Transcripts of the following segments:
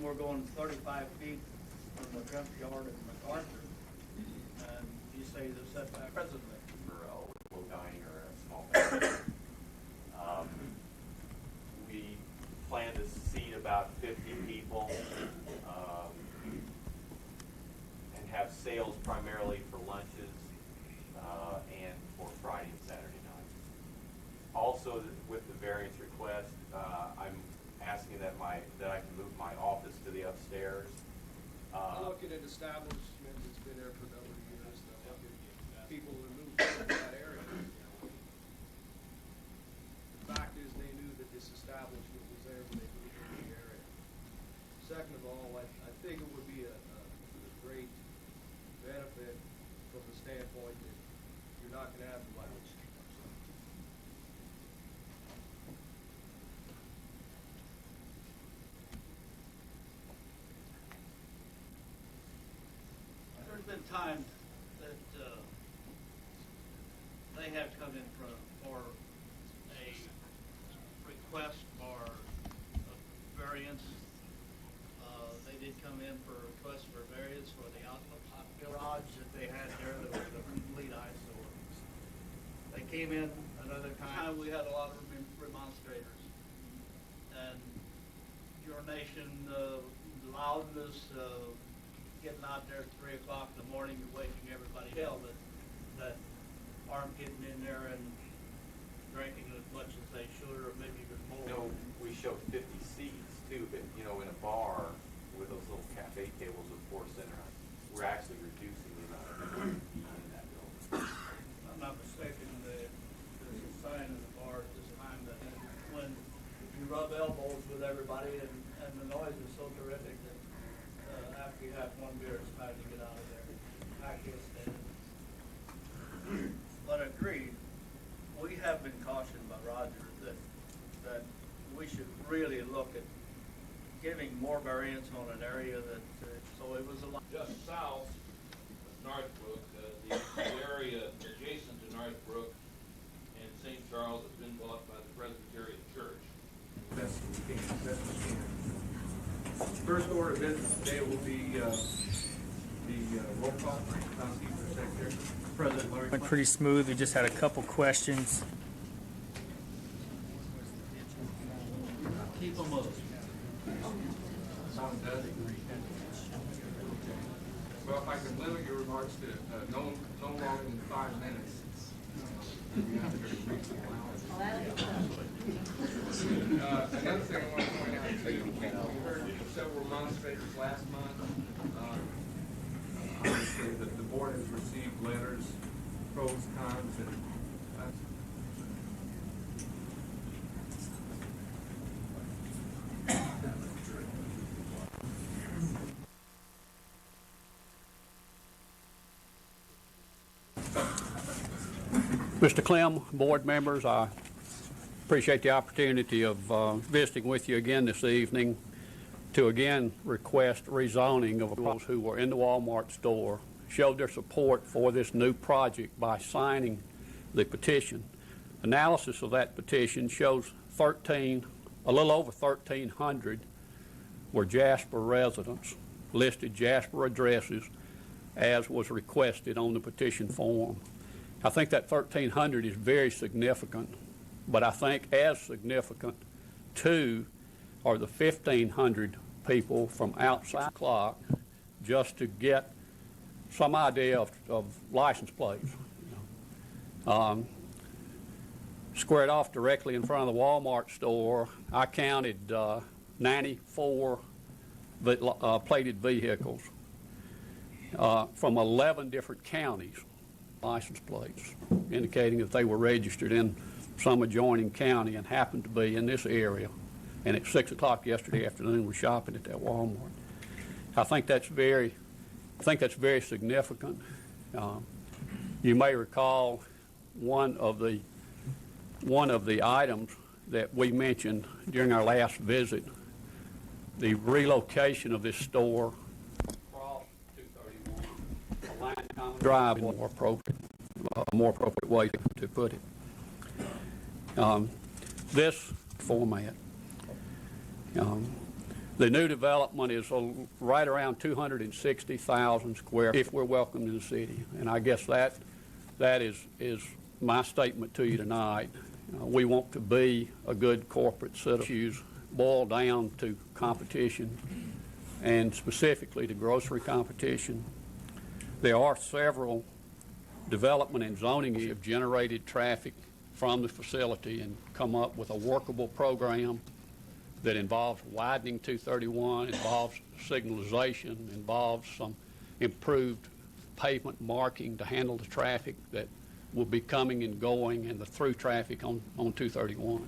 then we're going 35 feet from the junkyard in MacArthur. And you say the setback presently. For a little dining or a small family. We plan to seat about 50 people and have sales primarily for lunches and for Friday and Saturday nights. Also, with the variance request, I'm asking that I can move my office to the upstairs. Looking at establishment that's been there for a number of years, people who moved from that area. The fact is, they knew that this establishment was there when they moved into the area. Second of all, I think it would be a great benefit from the standpoint that you're not going to have the lounge. There's been times that they have come in for a request for a variance. They did come in for a request for variance for the outlet garage that they had there that was a complete eyesore. They came in another time. We had a lot of remonstrators. And urination, loudness, getting out there at 3 o'clock in the morning and waking everybody hell that aren't getting in there and drinking as much as they should, or maybe even more. You know, we show 50 seats too, but in a bar with those little cafe tables with 4 center, we're actually reducing the amount of people in that building. If I'm not mistaken, there's a sign in the bar at this time that when you rub elbows with everybody and the noise is so terrific that after you have one beer, it's time to get out of there. I can't stand it. But agreed, we have been cautioned by Roger that we should really look at giving more variance on an area that, so it was a lot. Just south of Northbrook, the area adjacent to Northbrook and St. Charles has been bought by the Presbyterian Church. Best we can. First order of business today will be the roll call. Secretary. President Larry. Went pretty smooth. We just had a couple questions. Keep them up. Well, if I could limit your remarks to no longer than 5 minutes. Another thing I want to point out too, we heard several demonstrators last month. Obviously, the board has received letters, pros, cons, and Mr. Clem, board members, I appreciate the opportunity of visiting with you again this evening to again request rezoning of those who were in the Walmart store, showed their support for this new project by signing the petition. Analysis of that petition shows a little over 1,300 were Jasper residents, listed Jasper addresses as was requested on the petition form. I think that 1,300 is very significant, but I think as significant, too, are the 1,500 people from outside the clock just to get some idea of license plates. Squared off directly in front of the Walmart store, I counted 94 plated vehicles from 11 different counties. License plates indicating that they were registered in some adjoining county and happened to be in this area. And at 6 o'clock yesterday afternoon, we're shopping at that Walmart. I think that's very significant. You may recall one of the items that we mentioned during our last visit, the relocation of this store across 231, a line common drive, a more appropriate way to put it. This format. The new development is right around 260,000 square if we're welcome to the city. And I guess that is my statement to you tonight. We want to be a good corporate citizen. Issues boil down to competition, and specifically to grocery competition. There are several development and zoning issues that have generated traffic from the facility and come up with a workable program that involves widening 231, involves signalization, involves some improved pavement marking to handle the traffic that will be coming and going and the through traffic on 231.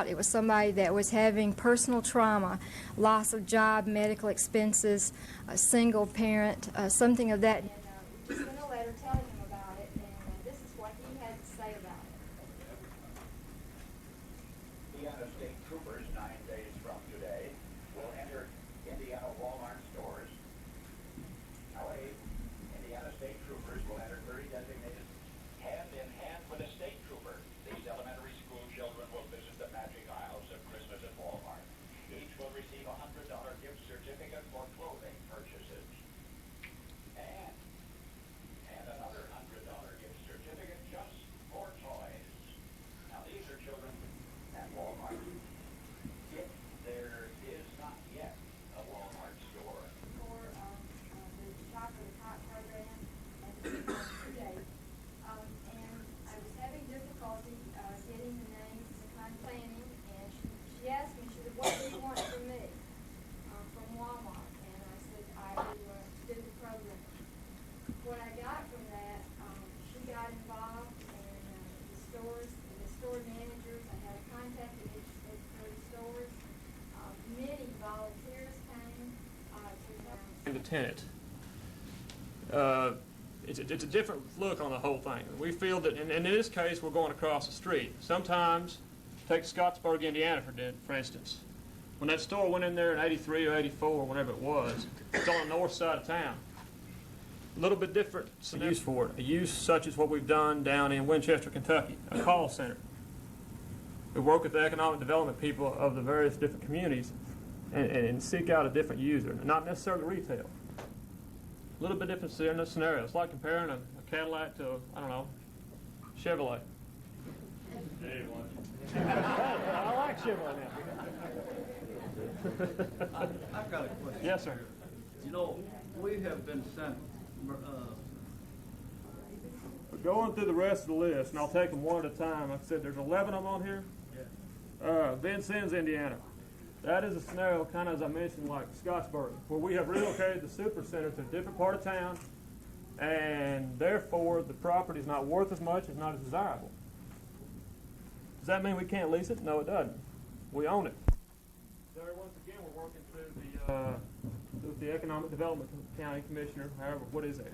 It was somebody that was having personal trauma, loss of job, medical expenses, a single parent, something of that. We just sent a letter telling him about it, and this is what he had to say about it. Indiana State Troopers 9 days from today will enter Indiana Walmart stores. LA, Indiana State Troopers will enter 30 designated hand in hand with a state trooper. These elementary school children will visit the magic aisles of Christmas at Walmart. Each will receive a $100 gift certificate for clothing purchases. And another $100 gift certificate just for toys. Now these are children at Walmart. If there is not yet a Walmart store, For the Shop of the Cot program and today. And I was having difficulty getting the names to kind planning, and she asked me, she said, what do you want from me, from Walmart? And I said, I would do the program. What I got from that, she got involved in the stores, the store managers. I had a contact at each of the stores. Many volunteers came to And the tenant. It's a different look on the whole thing. We feel that, and in this case, we're going across the street. Sometimes, take Scottsburg, Indiana, for instance. When that store went in there in '83 or '84, whenever it was, it's on the north side of town. A little bit different use for it. A use such as what we've done down in Winchester, Kentucky, a call center. We work with the economic development people of the various different communities and seek out a different user, not necessarily retail. A little bit different scenario. It's like comparing a Cadillac to, I don't know, Chevrolet. I like Chevrolet now. I've got a question. Yes, sir. You know, we have been sent, Going through the rest of the list, and I'll take them one at a time. Like I said, there's 11 of them on here. Vincennes, Indiana. That is a scenario, kind of as I mentioned, like Scottsburg, where we have relocated the super center to a different part of town, and therefore the property is not worth as much, it's not as desirable. Does that mean we can't lease it? No, it doesn't. We own it. There, once again, we're working through the Economic Development County Commissioner, however, what is it?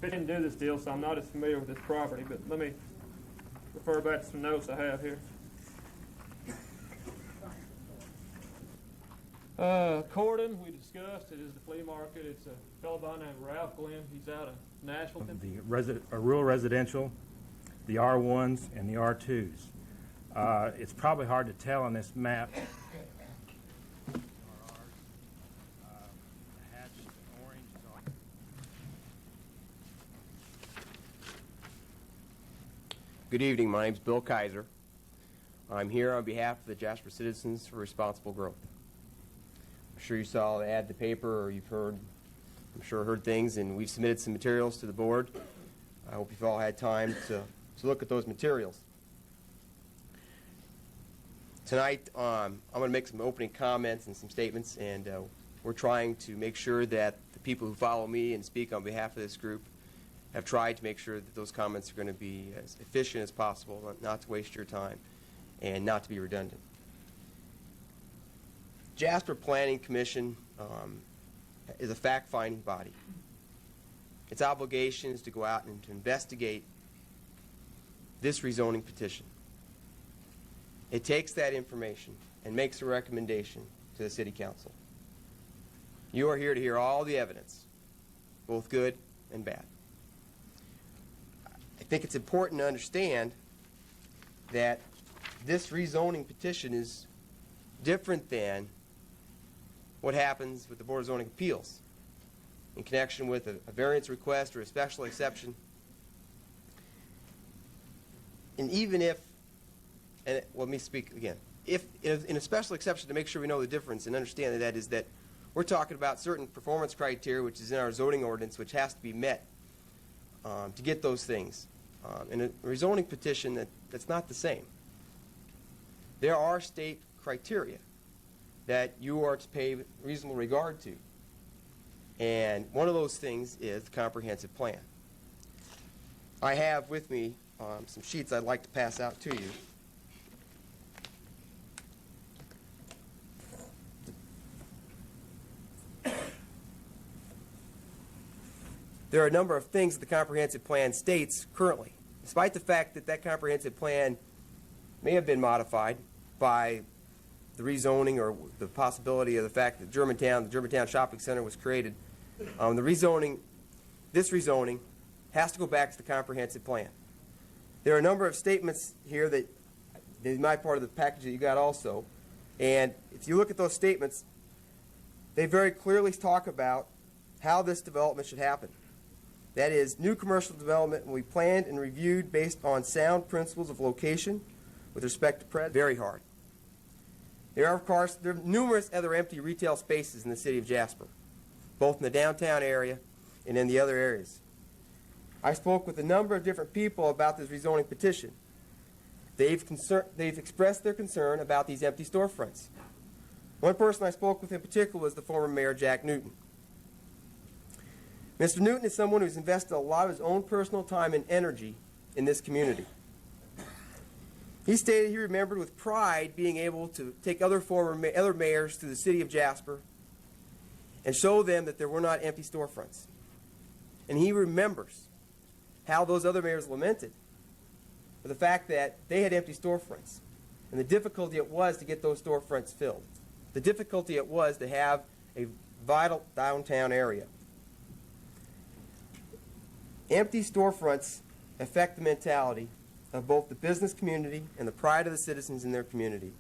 I didn't do this deal, so I'm not as familiar with this property, but let me refer back to some notes I have here. Corden, we discussed, it is the flea market. It's a fellow by the name of Ralph Glenn. He's out of Nashville. The rural residential, the R1s, and the R2s. It's probably hard to tell on this map. Good evening. My name is Bill Kaiser. I'm here on behalf of the Jasper Citizens for Responsible Growth. I'm sure you saw the ad in the paper, or you've heard, heard things, and we've submitted some materials to the board. I hope you've all had time to look at those materials. Tonight, I'm going to make some opening comments and some statements, and we're trying to make sure that the people who follow me and speak on behalf of this group have tried to make sure that those comments are going to be as efficient as possible, not to waste your time, and not to be redundant. Jasper Planning Commission is a fact-finding body. Its obligation is to go out and to investigate this rezoning petition. It takes that information and makes a recommendation to the City Council. You are here to hear all the evidence, both good and bad. I think it's important to understand that this rezoning petition is different than what happens with the Board of Zoning Appeals in connection with a variance request or a special exception. And even if, and let me speak again, if in a special exception, to make sure we know the difference and understand that is that we're talking about certain performance criteria, which is in our zoning ordinance, which has to be met to get those things. In a rezoning petition, that's not the same. There are state criteria that you are to pay reasonable regard to. And one of those things is the comprehensive plan. I have with me some sheets I'd like to pass out to you. There are a number of things that the comprehensive plan states currently, despite the fact that that comprehensive plan may have been modified by the rezoning or the possibility of the fact that the Germantown Shopping Center was created. This rezoning has to go back to the comprehensive plan. There are a number of statements here that they might be part of the package that you got also. And if you look at those statements, they very clearly talk about how this development should happen. That is, new commercial development will be planned and reviewed based on sound principles of location with respect to presence. Very hard. There are numerous other empty retail spaces in the city of Jasper, both in the downtown area and in the other areas. I spoke with a number of different people about this rezoning petition. They've expressed their concern about these empty storefronts. One person I spoke with in particular was the former mayor, Jack Newton. Mr. Newton is someone who's invested a lot of his own personal time and energy in this community. He stated he remembered with pride being able to take other mayors to the city of Jasper and show them that there were not empty storefronts. And he remembers how those other mayors lamented for the fact that they had empty storefronts and the difficulty it was to get those storefronts filled. The difficulty it was to have a vital downtown area. Empty storefronts affect the mentality of both the business community and the pride of the citizens in their community.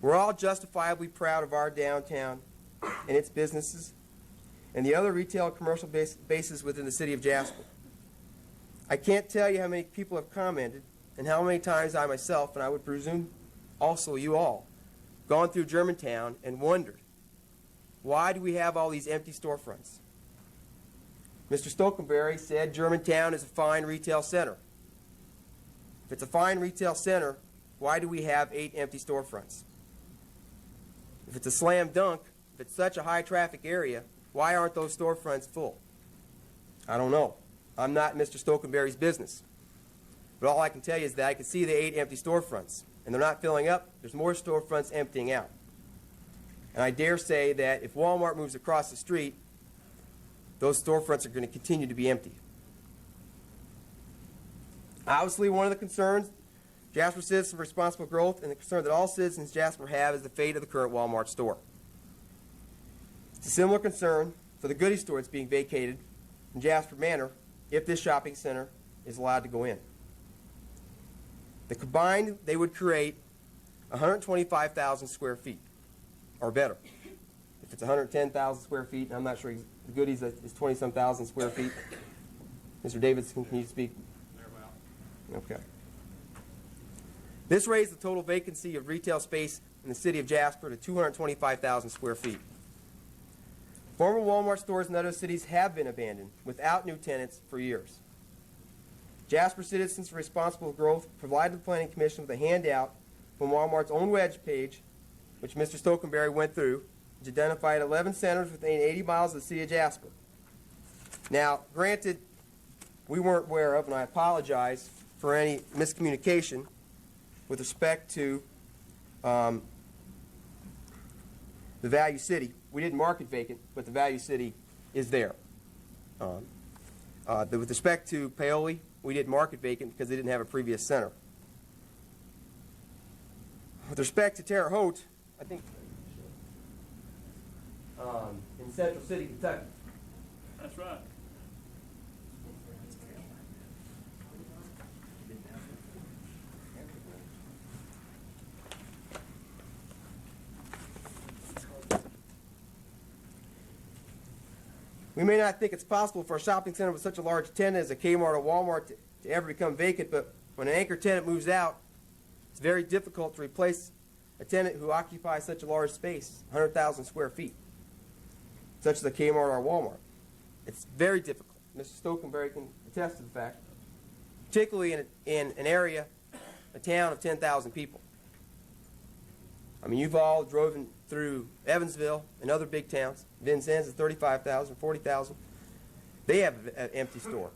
We're all justifiably proud of our downtown and its businesses and the other retail and commercial bases within the city of Jasper. I can't tell you how many people have commented and how many times I myself, and I would presume also you all, gone through Germantown and wondered, why do we have all these empty storefronts? Mr. Stokenberry said Germantown is a fine retail center. If it's a fine retail center, why do we have 8 empty storefronts? If it's a slam dunk, if it's such a high traffic area, why aren't those storefronts full? I don't know. I'm not Mr. Stokenberry's business. But all I can tell you is that I can see the 8 empty storefronts, and they're not filling up. There's more storefronts emptying out. And I dare say that if Walmart moves across the street, those storefronts are going to continue to be empty. Obviously, one of the concerns Jasper citizens for responsible growth and the concern that all citizens Jasper have is the fate of the current Walmart store. It's a similar concern for the Goody store that's being vacated in Jasper Manor if this shopping center is allowed to go in. The combined, they would create 125,000 square feet or better. If it's 110,000 square feet, I'm not sure the Goodies is 20-some thousand square feet. Mr. Davidson, can you speak? Okay. This raised the total vacancy of retail space in the city of Jasper to 225,000 square feet. Former Walmart stores in other cities have been abandoned without new tenants for years. Jasper Citizens for Responsible Growth provided the Planning Commission with a handout from Walmart's own web page, which Mr. Stokenberry went through, which identified 11 centers within 80 miles of the city of Jasper. Now, granted, we weren't aware of, and I apologize for any miscommunication with respect to the Value City. We didn't mark it vacant, but the Value City is there. With respect to Paoli, we didn't mark it vacant because they didn't have a previous center. With respect to Terre Haute, I think in Central City, Kentucky. That's right. We may not think it's possible for a shopping center with such a large tenant as a Kmart or Walmart to ever become vacant, but when an anchor tenant moves out, it's very difficult to replace a tenant who occupies such a large space, 100,000 square feet, such as a Kmart or a Walmart. It's very difficult. Mr. Stokenberry can attest to the fact, particularly in an area, a town of 10,000 people. I mean, you've all driven through Evansville and other big towns. Vincennes is 35,000, 40,000. They have an empty store.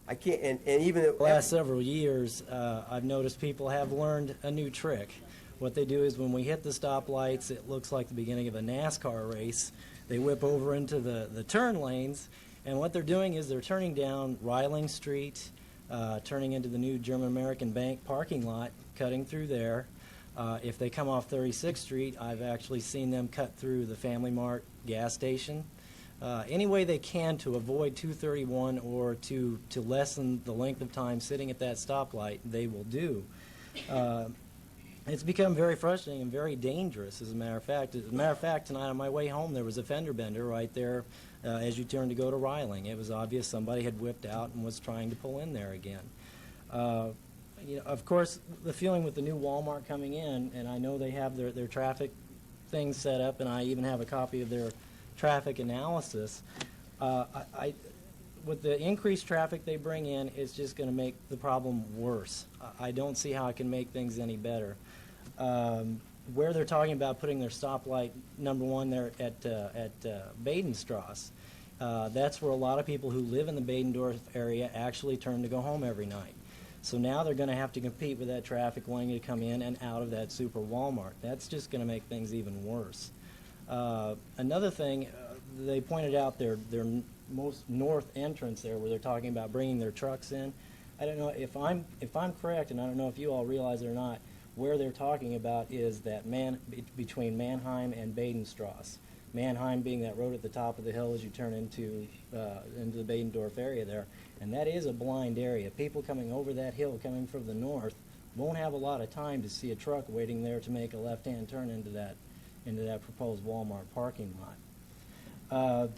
I can't, and even The last several years, I've noticed people have learned a new trick. What they do is when we hit the stoplights, it looks like the beginning of a NASCAR race. They whip over into the turn lanes, and what they're doing is they're turning down Riling Street, turning into the new German-American Bank parking lot, cutting through there. If they come off 36th Street, I've actually seen them cut through the Family Mart gas station. Any way they can to avoid 231 or to lessen the length of time sitting at that stoplight, they will do. It's become very frustrating and very dangerous, as a matter of fact. As a matter of fact, tonight on my way home, there was a fender bender right there as you turned to go to Riling. It was obvious somebody had whipped out and was trying to pull in there again. You know, of course, the feeling with the new Walmart coming in, and I know they have their traffic things set up, and I even have a copy of their traffic analysis. With the increased traffic they bring in, it's just going to make the problem worse. I don't see how it can make things any better. Where they're talking about putting their stoplight, number one, there at Badenstrasse, that's where a lot of people who live in the Badendorf area actually turn to go home every night. So now they're going to have to compete with that traffic wanting to come in and out of that super Walmart. That's just going to make things even worse. Another thing, they pointed out their most north entrance there, where they're talking about bringing their trucks in. I don't know if I'm correct, and I don't know if you all realize it or not. Where they're talking about is that between Mannheim and Badenstrasse. Mannheim being that road at the top of the hill as you turn into the Badendorf area there, and that is a blind area. People coming over that hill, coming from the north, won't have a lot of time to see a truck waiting there to make a left-hand turn into that proposed Walmart parking lot.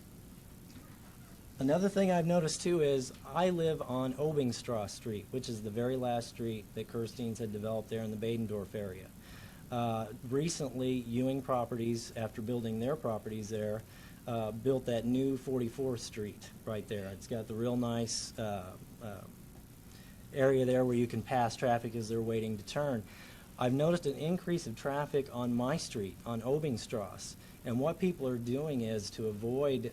Another thing I've noticed too is I live on Obingstrasse Street, which is the very last street that Kirstein's had developed there in the Badendorf area. Recently, Ewing Properties, after building their properties there, built that new 44th Street right there. It's got the real nice area there where you can pass traffic as they're waiting to turn. I've noticed an increase of traffic on my street, on Obingstrasse, and what people are doing is to avoid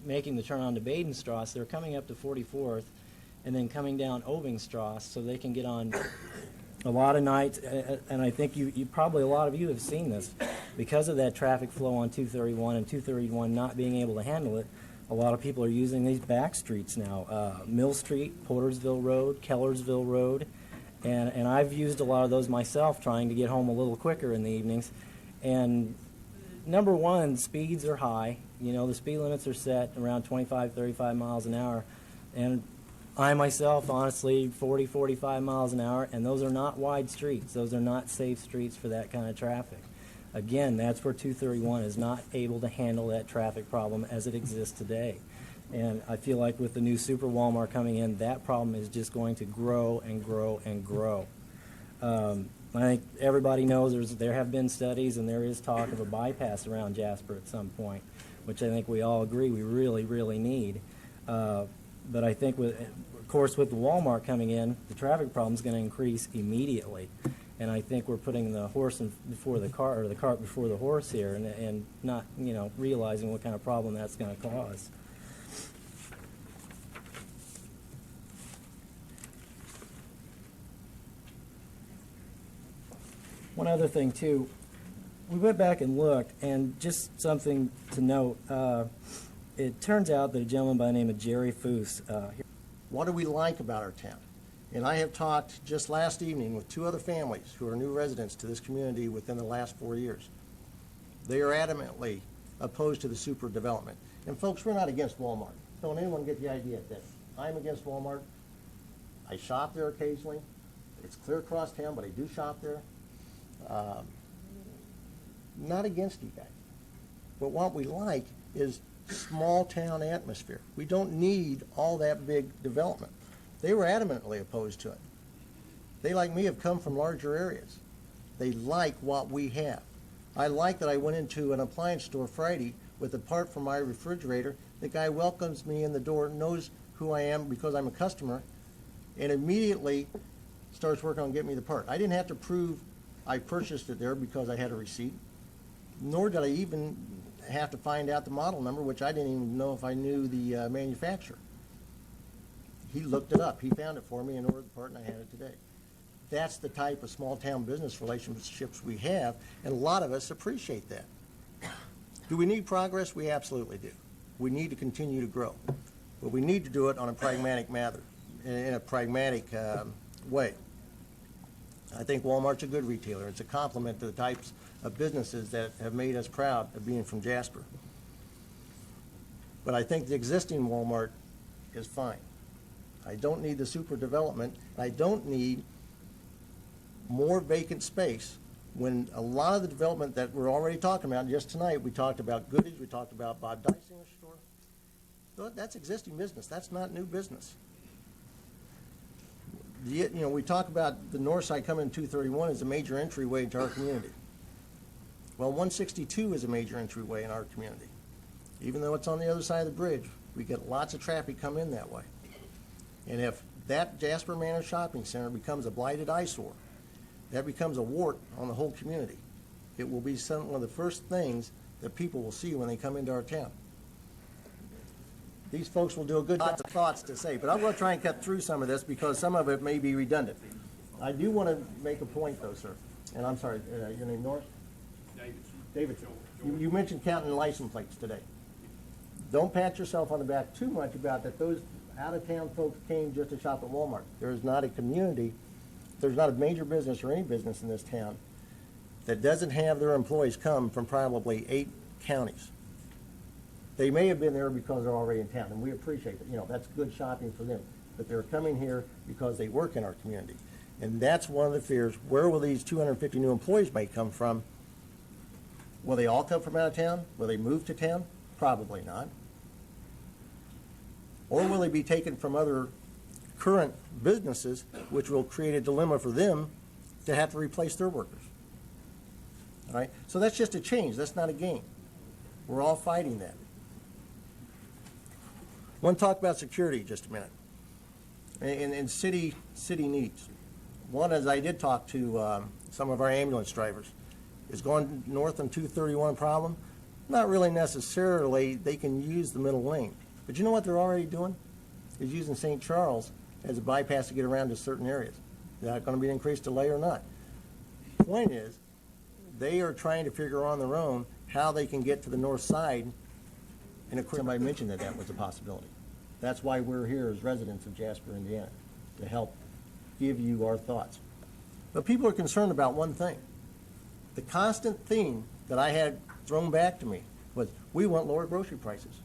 making the turn onto Badenstrasse, they're coming up to 44th and then coming down Obingstrasse so they can get on a lot of nights, and I think you probably, a lot of you have seen this, because of that traffic flow on 231 and 231 not being able to handle it, a lot of people are using these back streets now, Mill Street, Portersville Road, Kellersville Road, and I've used a lot of those myself trying to get home a little quicker in the evenings. And number one, speeds are high. You know, the speed limits are set around 25, 35 miles an hour, and I myself, honestly, 40, 45 miles an hour, and those are not wide streets. Those are not safe streets for that kind of traffic. Again, that's where 231 is not able to handle that traffic problem as it exists today. And I feel like with the new Super Walmart coming in, that problem is just going to grow and grow and grow. I think everybody knows there have been studies and there is talk of a bypass around Jasper at some point, which I think we all agree we really, really need. But I think, of course, with the Walmart coming in, the traffic problem is going to increase immediately. And I think we're putting the horse before the cart, or the cart before the horse here, and not, realizing what kind of problem that's going to cause. One other thing, too, we went back and looked, and just something to note, it turns out that a gentleman by the name of Jerry Foose. What do we like about our town? And I have talked just last evening with two other families who are new residents to this community within the last 4 years. They are adamantly opposed to the super development. And folks, we're not against Walmart. Don't anyone get the idea that I'm against Walmart. I shop there occasionally. It's clear across town, but I do shop there. Not against you guys. But what we like is small town atmosphere. We don't need all that big development. They were adamantly opposed to it. They, like me, have come from larger areas. They like what we have. I like that I went into an appliance store Friday with a part for my refrigerator. The guy welcomes me in the door, knows who I am because I'm a customer, and immediately starts working on getting me the part. I didn't have to prove I purchased it there because I had a receipt, nor did I even have to find out the model number, which I didn't even know if I knew the manufacturer. He looked it up. He found it for me and ordered the part, and I had it today. That's the type of small-town business relationships we have, and a lot of us appreciate that. Do we need progress? We absolutely do. We need to continue to grow, but we need to do it on a pragmatic matter, in a pragmatic way. I think Walmart's a good retailer. It's a compliment to the types of businesses that have made us proud of being from Jasper. But I think the existing Walmart is fine. I don't need the super development. I don't need more vacant space when a lot of the development that we're already talking about, just tonight, we talked about Goodies, we talked about Bob Dysinger's store. So that's existing business. That's not new business. You know, we talk about the Northside coming in 231 as a major entryway into our community. Well, 162 is a major entryway in our community. Even though it's on the other side of the bridge, we get lots of traffic come in that way. And if that Jasper Manor Shopping Center becomes a blighted eyesore, that becomes a wart on the whole community. It will be one of the first things that people will see when they come into our town. These folks will do a good job. Lots of thoughts to say, but I'm going to try and cut through some of this because some of it may be redundant. I do want to make a point, though, sir. And I'm sorry, your name, Norris? Davidson. You mentioned counting license plates today. Don't pat yourself on the back too much about that those out-of-town folks came just to shop at Walmart. There is not a community, there's not a major business or any business in this town that doesn't have their employees come from probably 8 counties. They may have been there because they're already in town, and we appreciate that. You know, that's good shopping for them. But they're coming here because they work in our community. And that's one of the fears. Where will these 250 new employees may come from? Will they all come from out of town? Will they move to town? Probably not. Or will they be taken from other current businesses, which will create a dilemma for them to have to replace their workers? All right? So that's just a change. That's not a gain. We're all fighting that. I want to talk about security just a minute and city needs. One is I did talk to some of our ambulance drivers. Is going north on 231 a problem? Not really necessarily. They can use the middle lane. But you know what they're already doing? Is using St. Charles as a bypass to get around to certain areas. Is that going to be an increased delay or not? The point is, they are trying to figure on their own how they can get to the north side, and of course somebody mentioned that that was a possibility. That's why we're here as residents of Jasper, Indiana, to help give you our thoughts. But people are concerned about one thing. The constant theme that I had thrown back to me was, we want lower grocery prices.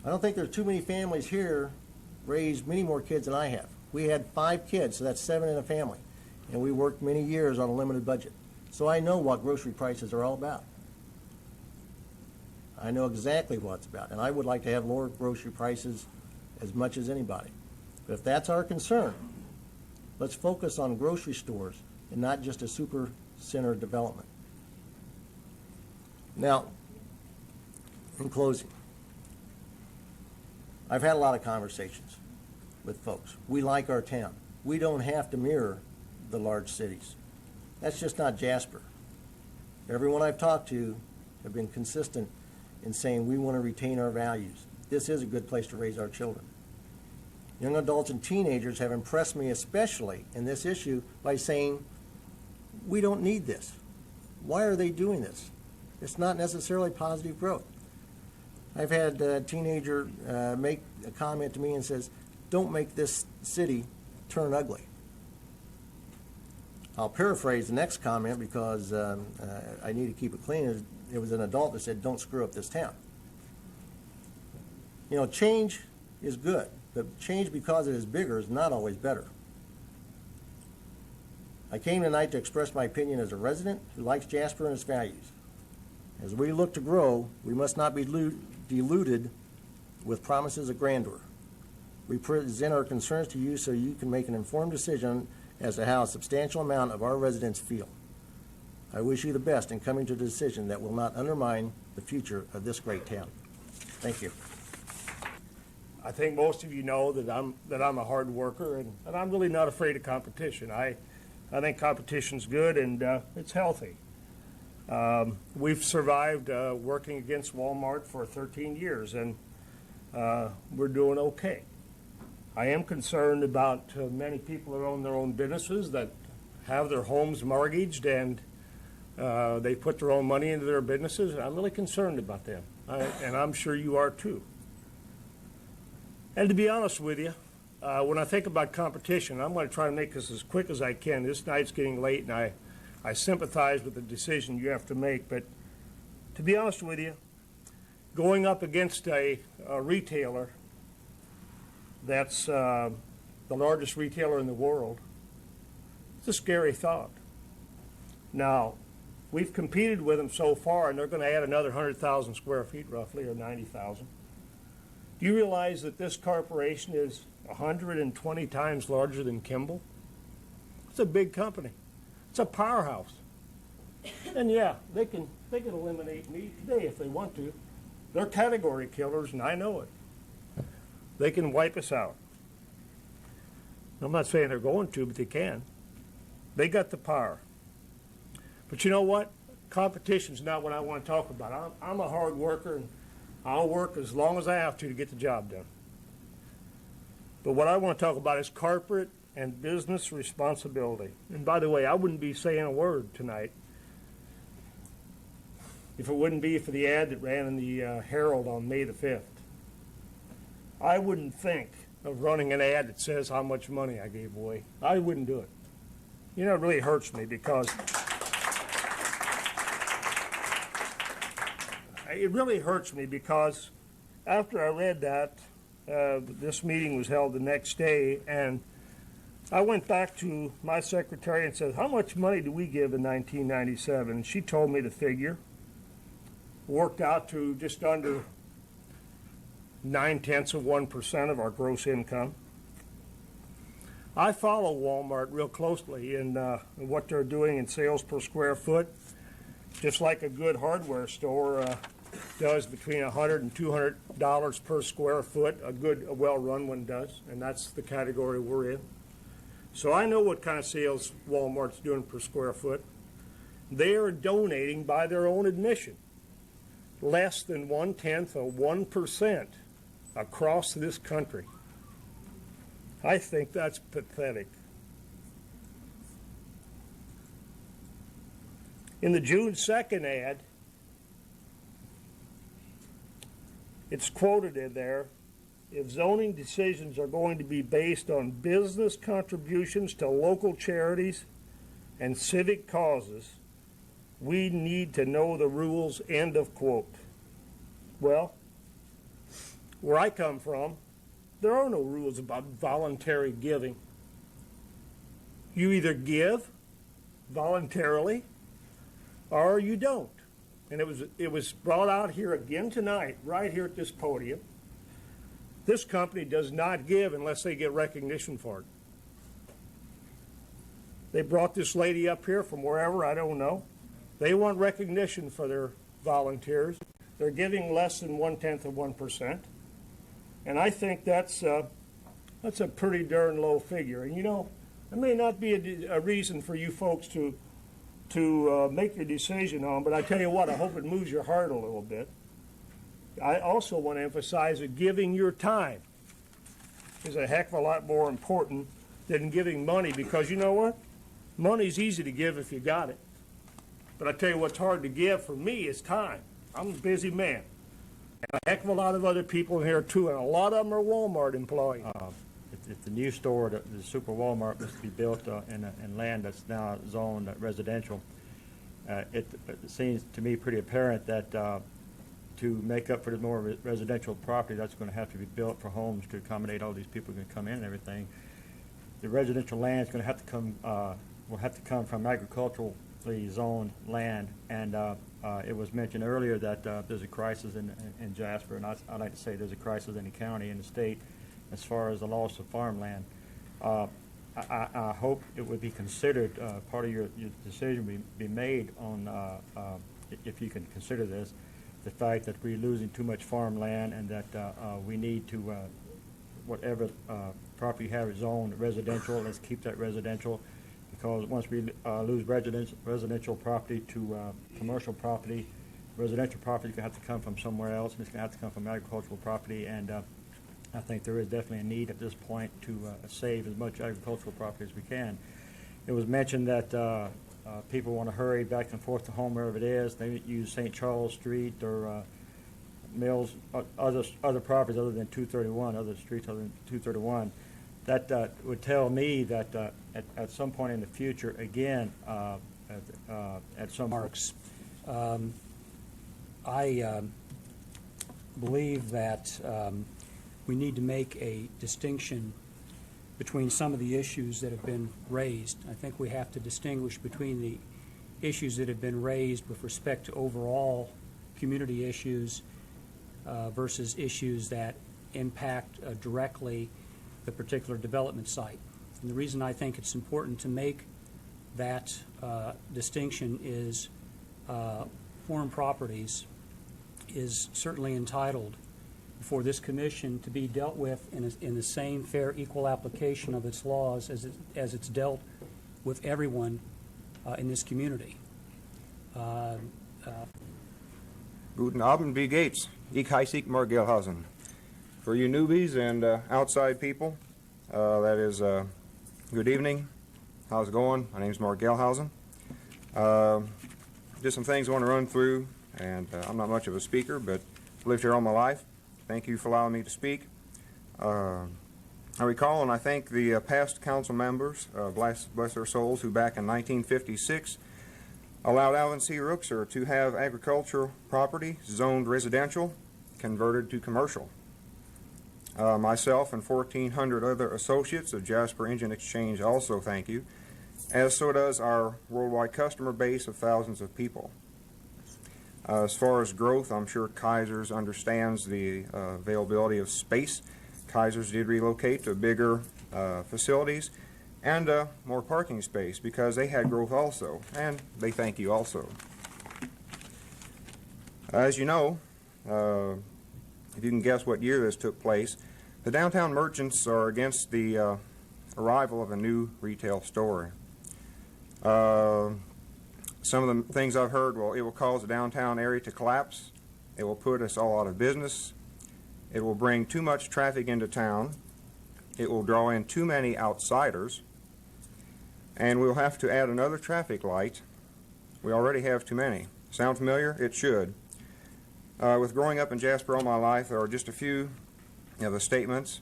I don't think there's too many families here raised many more kids than I have. We had 5 kids, so that's 7 in a family. And we worked many years on a limited budget. So I know what grocery prices are all about. I know exactly what it's about. And I would like to have lower grocery prices as much as anybody. But if that's our concern, let's focus on grocery stores and not just a super center development. Now, in closing, I've had a lot of conversations with folks. We like our town. We don't have to mirror the large cities. That's just not Jasper. Everyone I've talked to have been consistent in saying we want to retain our values. This is a good place to raise our children. Young adults and teenagers have impressed me, especially in this issue, by saying, we don't need this. Why are they doing this? It's not necessarily positive growth. I've had a teenager make a comment to me and says, don't make this city turn ugly. I'll paraphrase the next comment because I need to keep it clean. It was an adult that said, don't screw up this town. You know, change is good, but change because it is bigger is not always better. I came tonight to express my opinion as a resident who likes Jasper and its values. As we look to grow, we must not be deluded with promises of grandeur. We present our concerns to you so you can make an informed decision as to how a substantial amount of our residents feel. I wish you the best in coming to a decision that will not undermine the future of this great town. Thank you. I think most of you know that I'm a hard worker, and I'm really not afraid of competition. I think competition's good, and it's healthy. We've survived working against Walmart for 13 years, and we're doing okay. I am concerned about many people that own their own businesses that have their homes mortgaged, and they put their own money into their businesses, and I'm really concerned about them, and I'm sure you are too. And to be honest with you, when I think about competition, I'm going to try to make this as quick as I can. This night's getting late, and I sympathize with the decision you have to make. But to be honest with you, going up against a retailer that's the largest retailer in the world, it's a scary thought. Now, we've competed with them so far, and they're going to add another 100,000 square feet roughly, or 90,000. Do you realize that this corporation is 120 times larger than Kimball? It's a big company. It's a powerhouse. And yeah, they can eliminate me today if they want to. They're category killers, and I know it. They can wipe us out. I'm not saying they're going to, but they can. They got the power. But you know what? Competition's not what I want to talk about. I'm a hard worker, and I'll work as long as I have to get the job done. But what I want to talk about is corporate and business responsibility. And by the way, I wouldn't be saying a word tonight if it wouldn't be for the ad that ran in the Herald on May the 5th. I wouldn't think of running an ad that says how much money I gave away. I wouldn't do it. You know, it really hurts me because after I read that, this meeting was held the next day, and I went back to my secretary and said, how much money do we give in 1997? And she told me the figure. Worked out to just under 0.9% of our gross income. I follow Walmart real closely in what they're doing in sales per square foot, just like a good hardware store does between $100 and $200 per square foot. A well-run one does, and that's the category we're in. So I know what kind of sales Walmart's doing per square foot. They are donating, by their own admission, less than 1/10 of 1% across this country. I think that's pathetic. In the June 2nd ad, it's quoted in there, if zoning decisions are going to be based on business contributions to local charities and civic causes, we need to know the rules, end of quote. Well, where I come from, there are no rules about voluntary giving. You either give voluntarily or you don't. And it was brought out here again tonight, right here at this podium. This company does not give unless they get recognition for it. They brought this lady up here from wherever, I don't know. They want recognition for their volunteers. They're giving less than 1/10 of 1%. And I think that's a pretty darn low figure. And you know, it may not be a reason for you folks to make your decision on, but I tell you what, I hope it moves your heart a little bit. I also want to emphasize that giving your time is a heck of a lot more important than giving money, because you know what? Money's easy to give if you got it. But I tell you what's hard to give for me is time. I'm a busy man. And a heck of a lot of other people in here too, and a lot of them are Walmart employees. If the new store, the Super Walmart, was to be built in land that's now zoned residential, it seems to me pretty apparent that to make up for the more residential property that's going to have to be built for homes to accommodate all these people who can come in and everything, the residential land is going to have to come will have to come from agriculturally zoned land, and It was mentioned earlier that there's a crisis in Jasper, and I'd like to say there's a crisis in the county and the state as far as the loss of farmland. I hope it would be considered, part of your decision be made on, if you can consider this, the fact that we're losing too much farmland and that we need to, whatever property you have is zoned residential, let's keep that residential, because once we lose residential property to commercial property, residential property is going to have to come from somewhere else, and it's going to have to come from agricultural property, and I think there is definitely a need at this point to save as much agricultural property as we can. It was mentioned that people want to hurry back and forth to home wherever it is. They use St. Charles Street or Mills, other properties other than 231, other streets other than 231. That would tell me that at some point in the future, again, at some marks, I believe that we need to make a distinction between some of the issues that have been raised. I think we have to distinguish between the issues that have been raised with respect to overall community issues versus issues that impact directly the particular development site. And the reason I think it's important to make that distinction is foreign properties is certainly entitled for this commission to be dealt with in the same fair, equal application of its laws as it's dealt with everyone in this community. Guten Abend, wie geht's? Ich heiße Igmar Gelhausen. For you newbies and outside people, that is good evening. How's it going? My name's Mark Gelhausen. Just some things I want to run through, and I'm not much of a speaker, but I've lived here all my life. Thank you for allowing me to speak. I recall and I thank the past council members, bless their souls, who back in 1956 allowed Alvin C. Rookser to have agricultural property zoned residential converted to commercial. Myself and 1,400 other associates of Jasper Engine Exchange also thank you, as so does our worldwide customer base of thousands of people. As far as growth, I'm sure Kaiser's understands the availability of space. Kaiser's did relocate to bigger facilities and more parking space because they had growth also, and they thank you also. As you know, if you can guess what year this took place, the downtown merchants are against the arrival of a new retail store. Some of the things I've heard, well, it will cause the downtown area to collapse. It will put us all out of business. It will bring too much traffic into town. It will draw in too many outsiders. And we'll have to add another traffic light. We already have too many. Sound familiar? It should. With growing up in Jasper all my life, there are just a few of the statements.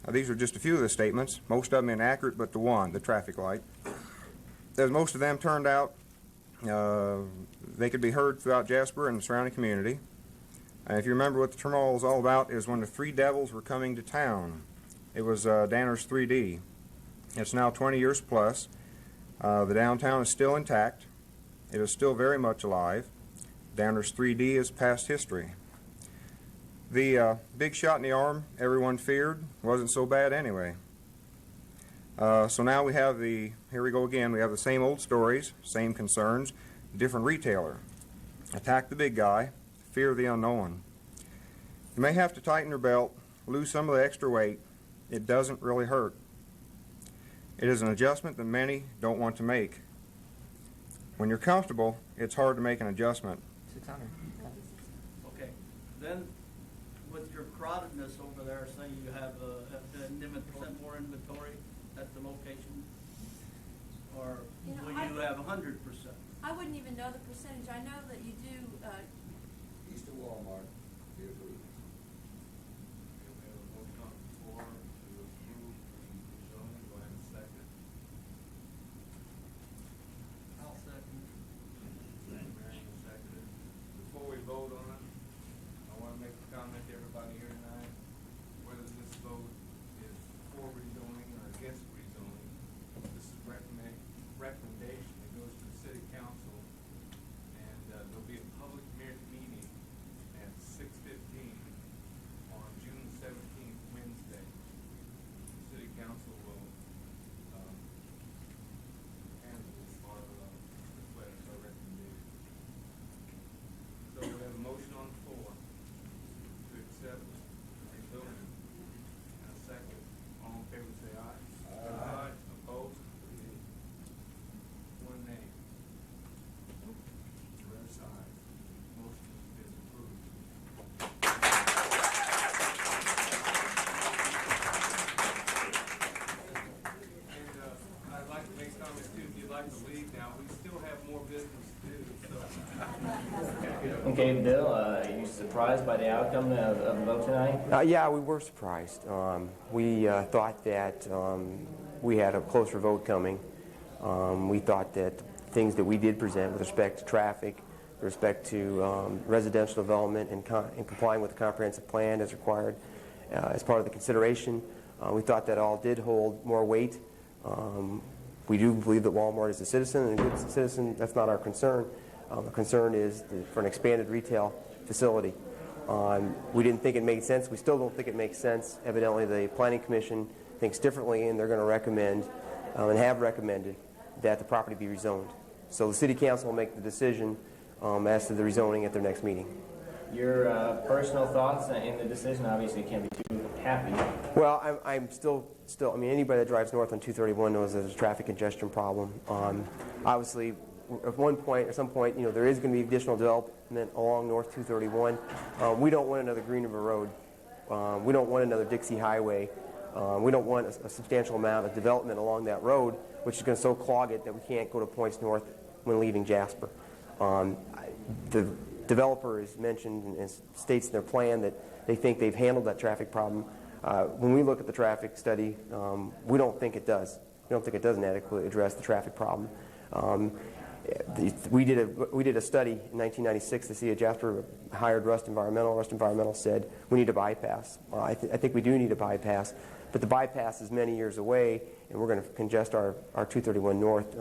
These are just a few of the statements, most of them inaccurate, but the one, the traffic light. As most of them turned out, they could be heard throughout Jasper and the surrounding community. If you remember what the turmoil was all about, is when the three devils were coming to town. It was Danner's 3D. It's now 20 years plus. The downtown is still intact. It is still very much alive. Danner's 3D is past history. The big shot in the arm everyone feared wasn't so bad anyway. So now we have here we go again, we have the same old stories, same concerns, different retailer. Attack the big guy, fear the unknown. You may have to tighten your belt, lose some of the extra weight. It doesn't really hurt. It is an adjustment that many don't want to make. When you're comfortable, it's hard to make an adjustment. 600. Okay, then with your crowdedness over there, say you have 10% more inventory at the location, or will you have 100%? I wouldn't even know the percentage. I know that you do. East of Walmart. I'll second. Before we vote on it, I want to make a comment to everybody here tonight, whether this vote is for rezoning or against rezoning. This is recommendation. It goes to the city council, and there'll be a Okay, Bill, are you surprised by the outcome of the vote tonight? Yeah, we were surprised. We thought that we had a closer vote coming. We thought that things that we did present with respect to traffic, with respect to residential development and complying with the comprehensive plan as required as part of the consideration, we thought that all did hold more weight. We do believe that Walmart is a citizen, and a good citizen. That's not our concern. The concern is for an expanded retail facility. We didn't think it made sense. We still don't think it makes sense. Evidently, the Planning Commission thinks differently, and they're going to recommend and have recommended that the property be rezoned. So the City Council will make the decision as to the rezoning at their next meeting. Your personal thoughts in the decision? Obviously, you can't be too happy. Well, I'm still. I mean, anybody that drives north on 231 knows there's a traffic congestion problem. Obviously, at some point, there is going to be additional development along North 231. We don't want another Green River Road. We don't want another Dixie Highway. We don't want a substantial amount of development along that road, which is going to so clog it that we can't go to points north when leaving Jasper. The developer has mentioned and states in their plan that they think they've handled that traffic problem. When we look at the traffic study, we don't think it does. We don't think it doesn't adequately address the traffic problem. We did a study in 1996 to see if Jasper hired Rust Environmental. Rust Environmental said we need a bypass. I think we do need a bypass, but the bypass is many years away, and we're going to congest our 231 North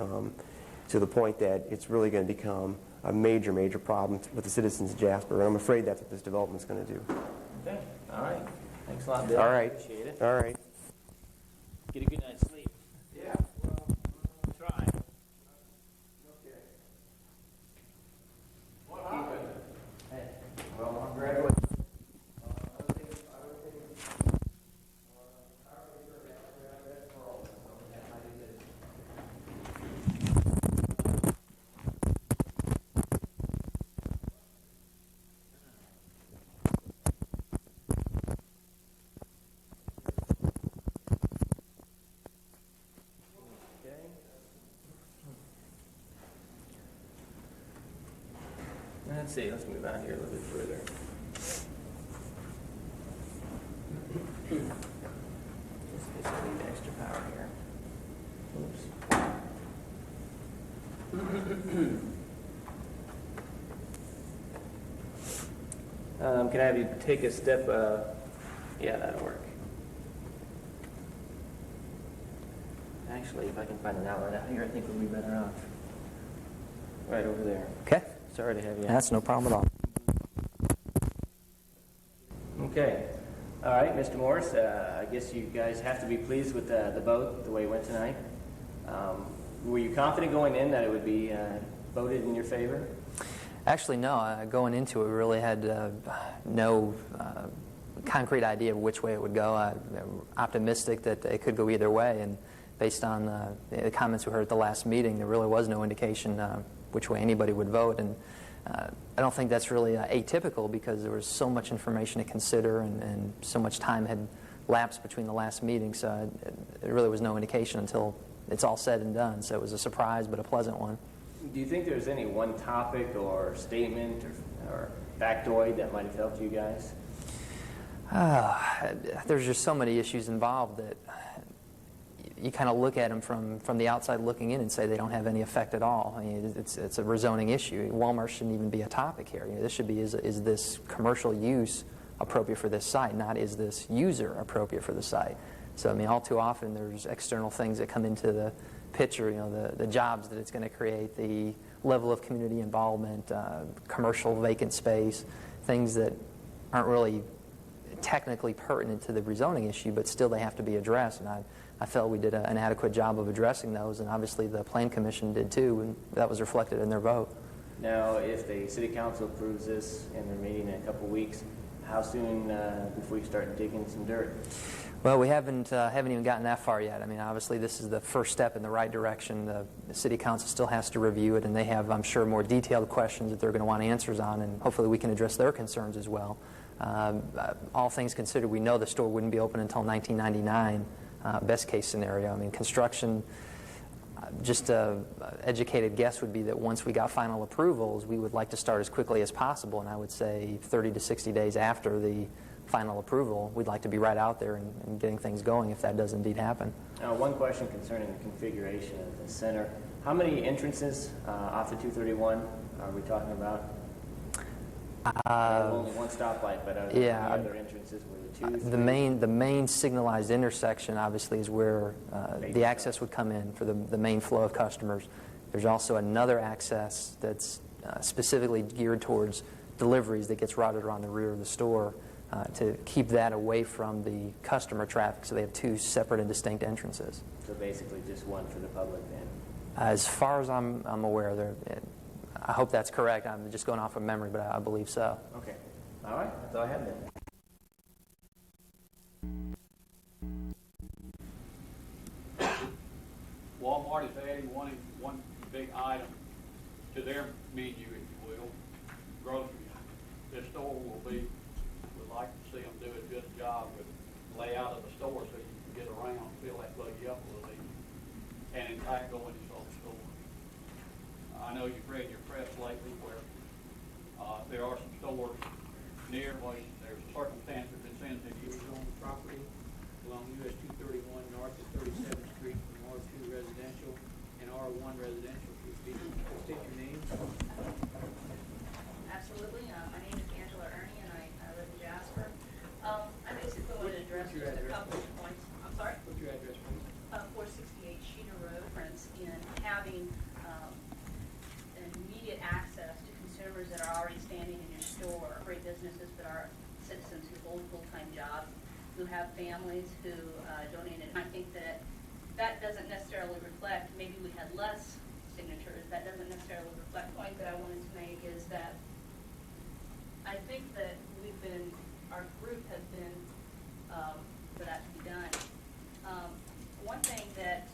to the point that it's really going to become a major, major problem with the citizens of Jasper, and I'm afraid that's what this development is going to do. Okay, all right. Thanks a lot, Bill. All right. Appreciate it. All right. Get a good night's sleep. Yeah. Try. What happened? Hey, well, congratulations. Let's see, let's move out here a little bit further. Just need extra power here. Oops. Can I have you take a step? Yeah, that'll work. Actually, if I can find an outlet out here, I think we'll be better off. Right over there. Okay. Sorry to have you. That's no problem at all. Okay. All right, Mr. Morris, I guess you guys have to be pleased with the vote, the way it went tonight. Were you confident going in that it would be voted in your favor? Actually, no. Going into it, we really had no concrete idea of which way it would go. I'm optimistic that it could go either way, and based on the comments we heard at the last meeting, there really was no indication which way anybody would vote, and I don't think that's really atypical because there was so much information to consider and so much time had lapsed between the last meeting, so there really was no indication until it's all said and done, so it was a surprise but a pleasant one. Do you think there's any one topic or statement or factoid that might have helped you guys? There's just so many issues involved that you kind of look at them from the outside looking in and say they don't have any effect at all. I mean, it's a rezoning issue. Walmart shouldn't even be a topic here. This should be, is this commercial use appropriate for this site, not is this user appropriate for the site. So, I mean, all too often there's external things that come into the picture, the jobs that it's going to create, the level of community involvement, commercial vacant space, things that aren't really technically pertinent to the rezoning issue, but still they have to be addressed. And I felt we did an adequate job of addressing those, and obviously the Plan Commission did too, and that was reflected in their vote. Now, if the City Council approves this in their meeting in a couple weeks, how soon before you start digging some dirt? Well, we haven't even gotten that far yet. I mean, obviously this is the first step in the right direction. The City Council still has to review it, and they have, I'm sure, more detailed questions that they're going to want answers on, and hopefully we can address their concerns as well. All things considered, we know the store wouldn't be open until 1999. Best case scenario. I mean, construction just a educated guess would be that once we got final approvals, we would like to start as quickly as possible, and I would say 30 to 60 days after the final approval, we'd like to be right out there and getting things going if that does indeed happen. One question concerning the configuration of the center. How many entrances off the 231 are we talking about? Only one stoplight, but are there any other entrances? Were there two? The main signalized intersection obviously is where the access would come in for the main flow of customers. There's also another access that's specifically geared towards deliveries that gets routed around the rear of the store to keep that away from the customer traffic, so they have two separate and distinct entrances. So basically just one for the public then? As far as I'm aware, I hope that's correct. I'm just going off of memory, but I believe so. Okay. All right. That's all I have then. Walmart is adding one big item to their menu, if you will, groceries. This store would like to see them do a good job with layout of the store so you can get around, fill that buggy up a little bit, and in fact go into some stores. I know you've read your press lately where there are some stores near, there's a circumstance that sends that you on the property along US 231 north of 37th Street from R2 residential and R1 residential. Please state your name. Absolutely. My name is Angela Ernie, and I live in Jasper. I basically want to address just a couple of points. I'm sorry? What's your address, please? 468 Sheena Road. Difference in having immediate access to consumers that are already standing in your store, great businesses that are citizens who hold full-time jobs, who have families who donated. I think that doesn't necessarily reflect, maybe we had less signatures, that doesn't necessarily reflect. The point that I wanted to make is that I think that our group has been for that to be done. One thing that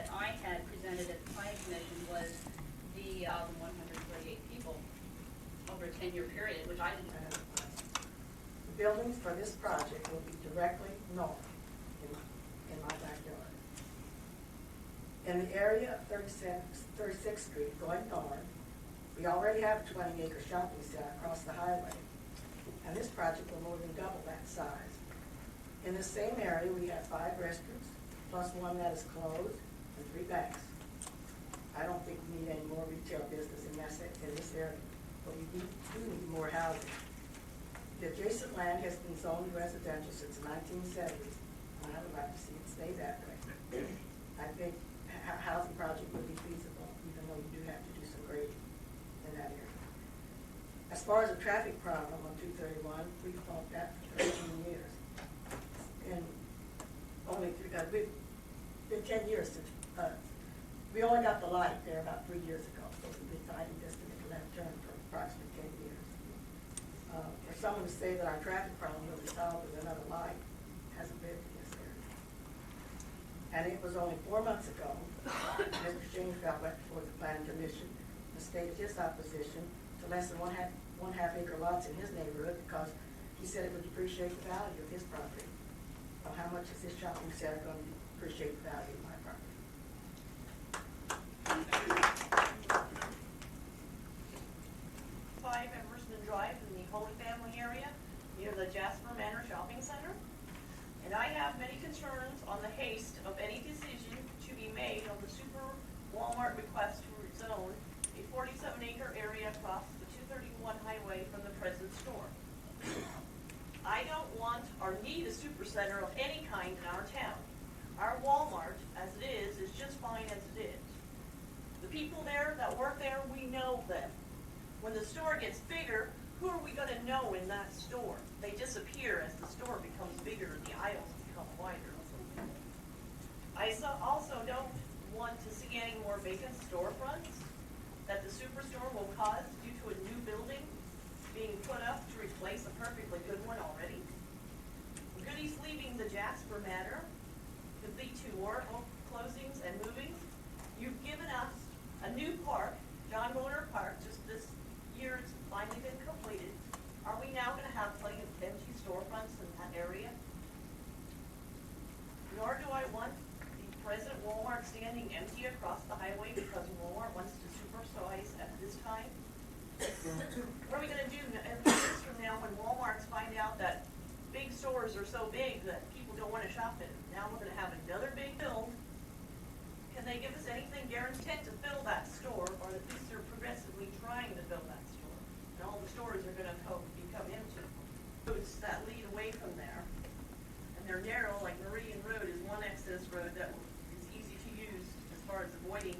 I had presented at the Planning Commission was the 138 people over a 10-year period, which I didn't know. The buildings for this project will be directly north in my backyard. In the area of 36th Street going north, we already have a 20-acre shopping center across the highway, and this project will more than double that size. In the same area, we have 5 restaurants, plus one that is closed, and 3 banks. I don't think we need any more retail business in this area, but we do need more housing. The adjacent land has been zoned residential since the 1970s, and I would like to see it stay that way. I think a housing project would be feasible, even though you do have to do some grading in that area. As far as the traffic problem on 231, we've fought that for 13 years. And we've been 10 years since, we only got the light there about 3 years ago, so we've been fighting just to make a left turn for approximately 10 years. For someone to say that our traffic problem will be solved with another light hasn't been in this area. And it was only 4 months ago, Mr. Shanefield went before the Planning Commission and stated his opposition to less than one half acre lots in his neighborhood because he said it would depreciate the value of his property. Well, how much is this shopping center going to depreciate the value of my property? 5 Emerson Drive in the Holy Family area near the Jasper Manor Shopping Center. And I have many concerns on the haste of any decision to be made on the Super Walmart request to rezone a 47-acre area across the 231 highway from the present store. I don't want or need a supercenter of any kind in our town. Our Walmart, as it is just fine as it is. The people there that work there, we know them. When the store gets bigger, who are we going to know in that store? They disappear as the store becomes bigger and the aisles become wider. I also don't want to see any more vacant storefronts that the superstore will cause due to a new building being put up to replace a perfectly good one already. Goodies leaving the Jasper Manor could lead to more closings and movings. You've given us a new park, John Motor Park, just this year it's finally been completed. Are we now going to have plenty of empty storefronts in that area? Nor do I want the present Walmart standing empty What are we gonna do in a few years from now when Walmarts find out that big stores are so big that people don't wanna shop in them? Now we're gonna have another big build. Can they give us anything guaranteed to fill that store, or at least they're progressively trying to fill that store? And all the stores are gonna become into roads that lead away from there. And they're narrow, like Meridian Road is one access road that is easy to use as far as avoiding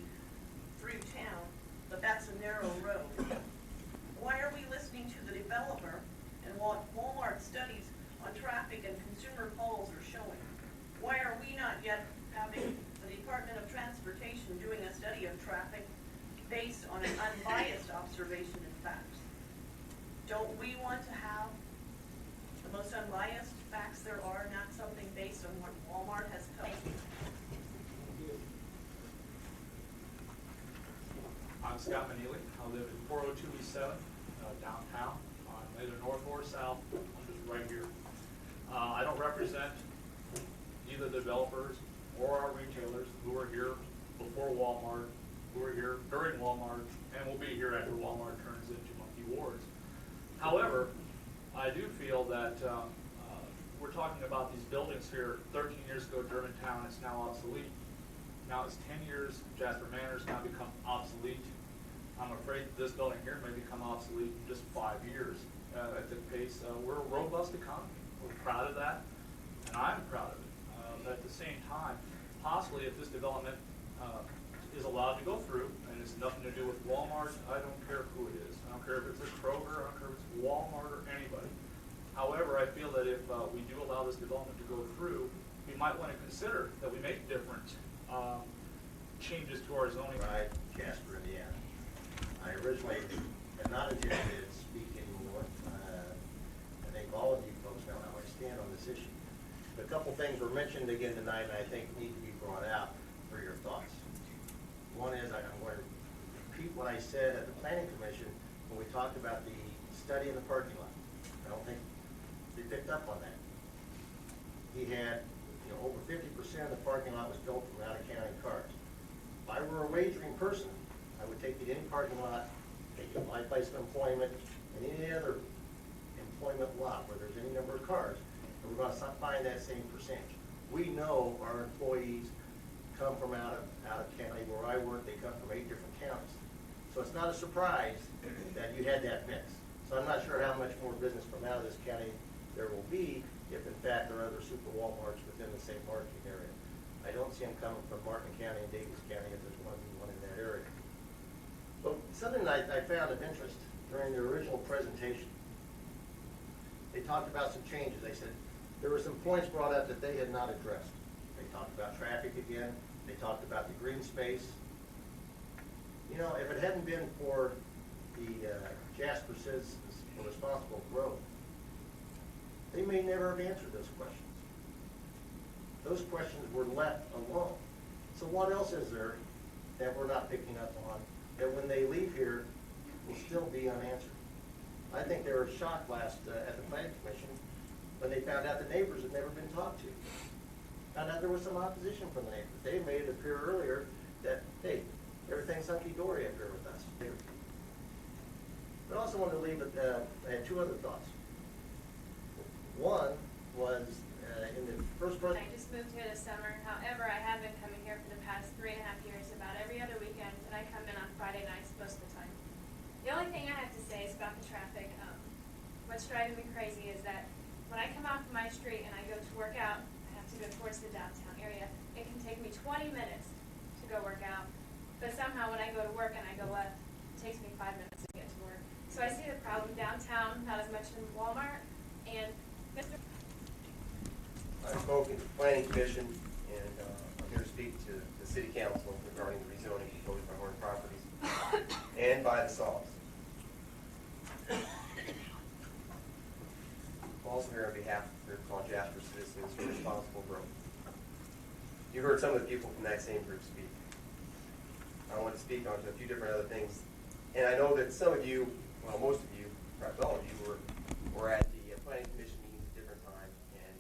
through town, but that's a narrow road. Why are we listening to the developer and what Walmart studies on traffic and consumer polls are showing? Why are we not yet having the Department of Transportation doing a study of traffic based on an unbiased observation and facts? Don't we want to have the most unbiased facts there are, not something based on what Walmart has come? I'm Scott Manili. I live at 402 East 7th, downtown, on either north or south. I'm just right here. I don't represent either the developers or our retailers who were here before Walmart, who were here during Walmart, and will be here after Walmart turns into Monkey Wars. However, I do feel that we're talking about these buildings here 13 years ago, Germantown, it's now obsolete. Now it's 10 years, Jasper Manor's now become obsolete. I'm afraid this building here may become obsolete in just 5 years at the pace. We're a robust economy. We're proud of that, and I'm proud of it. But at the same time, possibly if this development is allowed to go through, and it's nothing to do with Walmart, I don't care who it is. I don't care if it's a Kroger, I don't care if it's Walmart or anybody. However, I feel that if we do allow this development to go through, we might want to consider that we make different changes to our zoning. Right, Jasper, Indiana. I originally had not intended to speak anymore. I think all of you folks know how I stand on this issue. But a couple things were mentioned again tonight, and I think need to be brought out for your thoughts. One is I'm going to repeat what I said at the Planning Commission when we talked about the study in the parking lot. I don't think they picked up on that. He had, over 50% of the parking lot was built from out-of-county cars. If I were a wagering person, I would take you to any parking lot, take you to my place of employment, and any other employment lot where there's any number of cars, and we're going to find that same percentage. We know our employees come from out of county. Where I work, they come from 8 different counties. So it's not a surprise that you had that mix. So I'm not sure how much more business from out of this county there will be if in fact there are other super Walmarts within the same marketing area. I don't see them coming from Martin County and Davis County if there's one in that area. But something I found of interest during the original presentation, they talked about some changes. They said there were some points brought up that they had not addressed. They talked about traffic again. They talked about the green space. If it hadn't been for the Jasper Citizens for Responsible Growth, they may never have answered those questions. Those questions were left alone. So what else is there that we're not picking up on that when they leave here will still be unanswered? I think they were shocked last at the Planning Commission when they found out the neighbors had never been talked to. Found out there was some opposition from the neighbors. They made it appear earlier that, hey, everything's hunky-dory up here with us. But I also wanted to leave it, I had 2 other thoughts. One was in the first person. I just moved here this summer. However, I have been coming here for the past 3.5 years, about every other weekend, and I come in on Friday nights most of the time. The only thing I have to say is about the traffic. What's driving me crazy is that when I come off my street and I go to work out, I have to go towards the downtown area. It can take me 20 minutes to go work out, but somehow when I go to work and I go left, it takes me 5 minutes to get to work. So I see the problem downtown, not as much in Walmart, and Mr. I've spoken to the Planning Commission, and I'm here to speak to the City Council regarding the rezoning proposed by Horn Properties and by the Saws. I'm also here on behalf of the called Jasper Citizens for Responsible Growth. You heard some of the people from that same group speak. I want to speak on to a few different other things. And I know that some of you, well, most of you, perhaps all of you, were at the Planning Commission meetings at different times and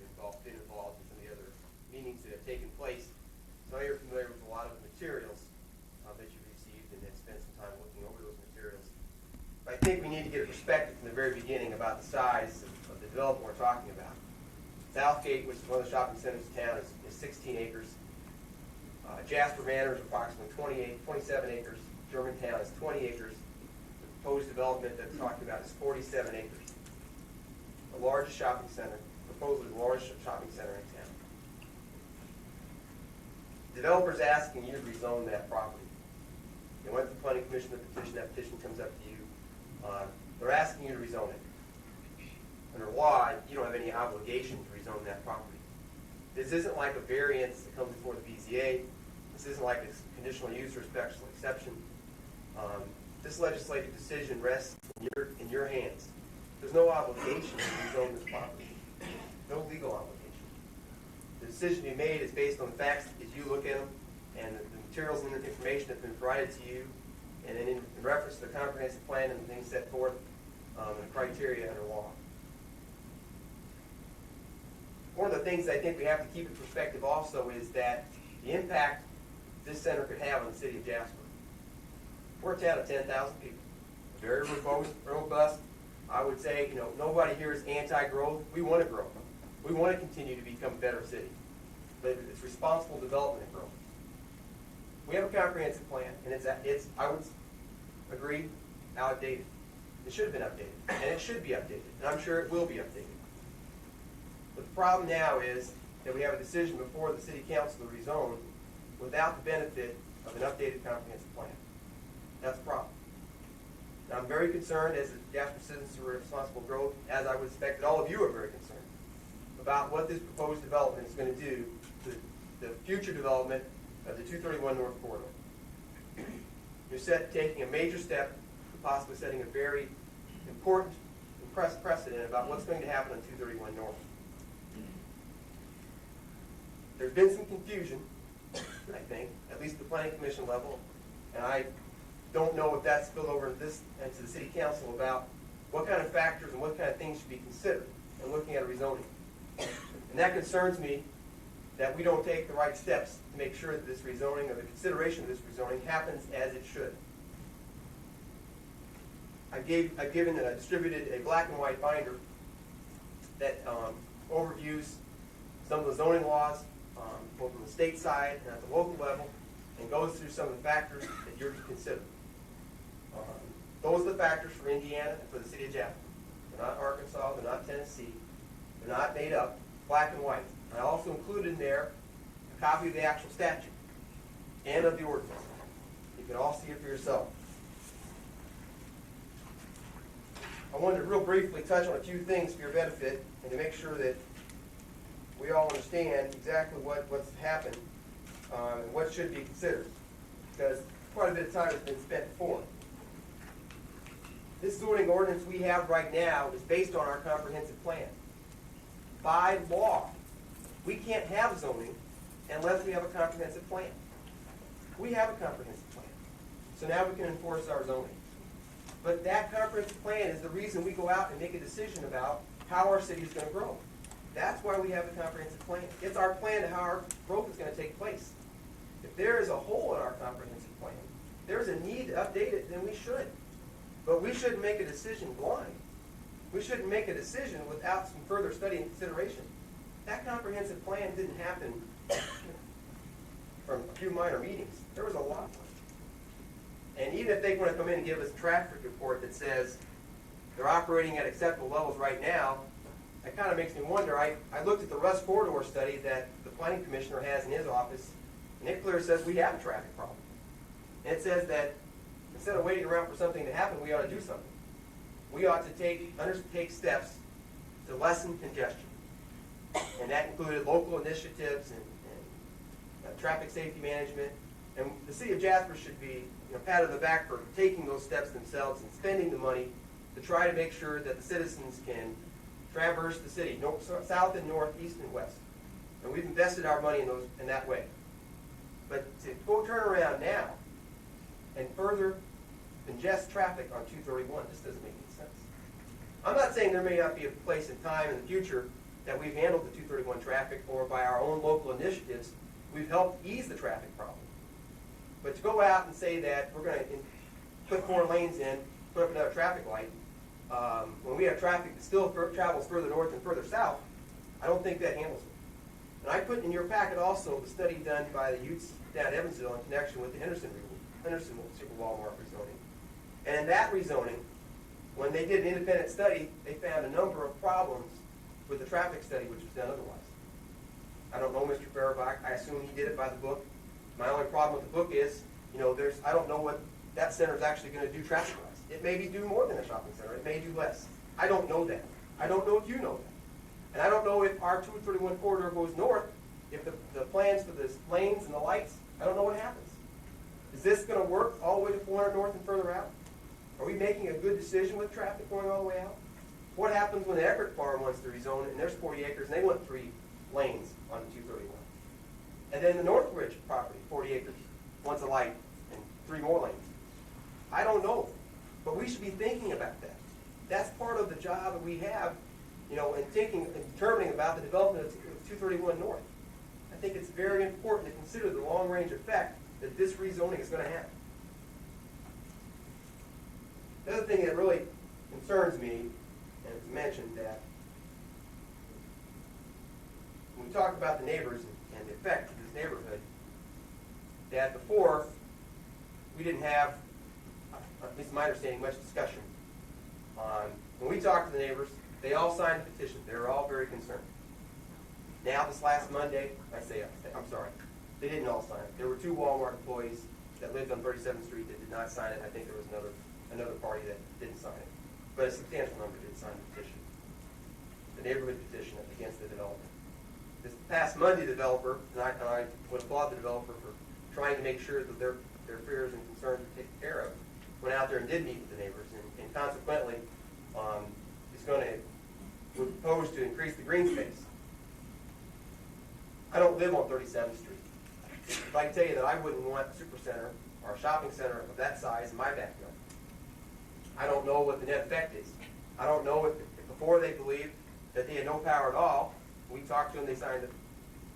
been involved in some of the other meetings that have taken place. So you're familiar with a lot of the materials that you received and then spent some time looking over those materials. But I think very beginning about the size of the development we're talking about. Southgate, which is one of the shopping centers in town, is 16 acres. Jasper Manor is approximately 27 acres. Germantown is 20 acres. The proposed development that we're talking about is 47 acres. The largest shopping center, supposedly the largest shopping center in town. Developers asking you to rezone that property. They went to the planning commission, the petition, that petition comes up to you. They're asking you to rezone it. Under law, you don't have any obligation to rezone that property. This isn't like a variance that comes before the BZA. This isn't like a conditional use or special exception. This legislative decision rests in your hands. There's no obligation to rezone this property. No legal obligation. The decision to be made is based on the facts as you look at them and the materials and the information that's been provided to you, and then in reference to the comprehensive plan and the things set forth and the criteria under law. One of the things I think we have to keep in perspective also is that the impact this center could have on the city of Jasper. We're a town of 10,000 people, very robust. I would say, nobody here is anti-growth. We want to grow. We want to continue to become a better city. But it's responsible development and growth. We have a comprehensive plan, and it's I would agree, outdated. It should have been updated, and it should be updated, and I'm sure it will be updated. But the problem now is that we have a decision before the city council to rezone without the benefit of an updated comprehensive plan. That's the problem. Now, I'm very concerned as a Jasper citizen for responsible growth, as I would expect that all of you are very concerned about what this proposed development is going to do to the future development of the 231 North Corridor. You're taking a major step, possibly setting a very important precedent about what's going to happen on 231 North. There's been some confusion, I think, at least at the planning commission level, and I don't know if that's spilled over into the city council about what kind of factors and what kind of things should be considered in looking at a rezoning. And that concerns me that we don't take the right steps to make sure that this rezoning or the consideration of this rezoning happens as it should. I've distributed a black and white binder that overviews some of the zoning laws, both on the state side and at the local level, and goes through some of the factors that you're to consider. Those are the factors for Indiana and for the city of Jasper. They're not Arkansas, they're not Tennessee, they're not made up, black and white. I also included in there a copy of the actual statute and of the ordinance. You can all see it for yourself. I wanted to real briefly touch on a few things for your benefit and to make sure that we all understand exactly what's happened and what should be considered, because quite a bit of time has been spent before. This zoning ordinance we have right now is based on our comprehensive plan. By law, we can't have zoning unless we have a comprehensive plan. We have a comprehensive plan, so now we can enforce our zoning. But that comprehensive plan is the reason we go out and make a decision about how our city is going to grow. That's why we have a comprehensive plan. It's our plan to how our growth is going to take place. If there is a hole in our comprehensive plan, there's a need to update it, then we should. But we shouldn't make a decision blind. We shouldn't make a decision without some further study and consideration. That comprehensive plan didn't happen from a few minor meetings. There was a lot. And even if they want to come in and give us a traffic report that says they're operating at acceptable levels right now, that kind of makes me wonder. I looked at the Russ Corridor study that the planning commissioner has in his office, and it clearly says we have a traffic problem. And it says that instead of waiting around for something to happen, we ought to do something. We ought to undertake steps to lessen congestion. And that included local initiatives and traffic safety management. And the city of Jasper should be patted on the back for taking those steps themselves and spending the money to try to make sure that the citizens can traverse the city, south and north, east and west. And we've invested our money in that way. But to go turn around now and further ingest traffic on 231 just doesn't make any sense. I'm not saying there may not be a place and time in the future that we've handled the 231 traffic, or by our own local initiatives, we've helped ease the traffic problem. But to go out and say that we're going to put 4 lanes in, put up another traffic light, when we have traffic that still travels further north and further south, I don't think that handles it. And I put in your packet also the study done by the Utes down at Evansville in connection with the Henderson Super Walmart rezoning. And in that rezoning, when they did an independent study, they found a number of problems with the traffic study, which was done otherwise. I don't know Mr. Faribault. I assume he did it by the book. My only problem with the book is, I don't know what that center is actually going to do traffic-wise. It may do more than a shopping center. It may do less. I don't know that. I don't know if you know that. And I don't know if our 231 corridor goes north, if the plans for the lanes and the lights, I don't know what happens. Is this going to work all the way to 400 north and further out? Are we making a good decision with traffic going all the way out? What happens when the Eckert Farm wants to rezone it, and there's 40 acres, and they want 3 lanes on 231? And then the Northridge property, 40 acres, wants a light and 3 more lanes. I don't know, but we should be thinking about that. That's part of the job that we have, in thinking and determining about the development of 231 North. I think it's very important to consider the long-range effect that this rezoning is going to have. The other thing that really concerns me, and it's mentioned, that when we talk about the neighbors and the effect of this neighborhood, that before we didn't have, at least my understanding, much discussion on, when we talked to the neighbors, they all signed the petition. They were all very concerned. Now, this last Monday, I'm sorry, they didn't all sign it. There were 2 Walmart employees that lived on 37th Street that did not sign it. I think there was another party that didn't sign it. But a substantial number did sign the petition, the neighborhood petition against the development. This past Monday, the developer, and I would applaud the developer for trying to make sure that their fears and concerns were taken care of, went out there and did meet with the neighbors, and consequently would propose to increase the green space. I don't live on 37th Street. If I can tell you that I wouldn't want a super center or a shopping center of that size in my backyard. I don't know what the net effect is. I don't know if before they believed that they had no power at all. We talked to them, they signed it,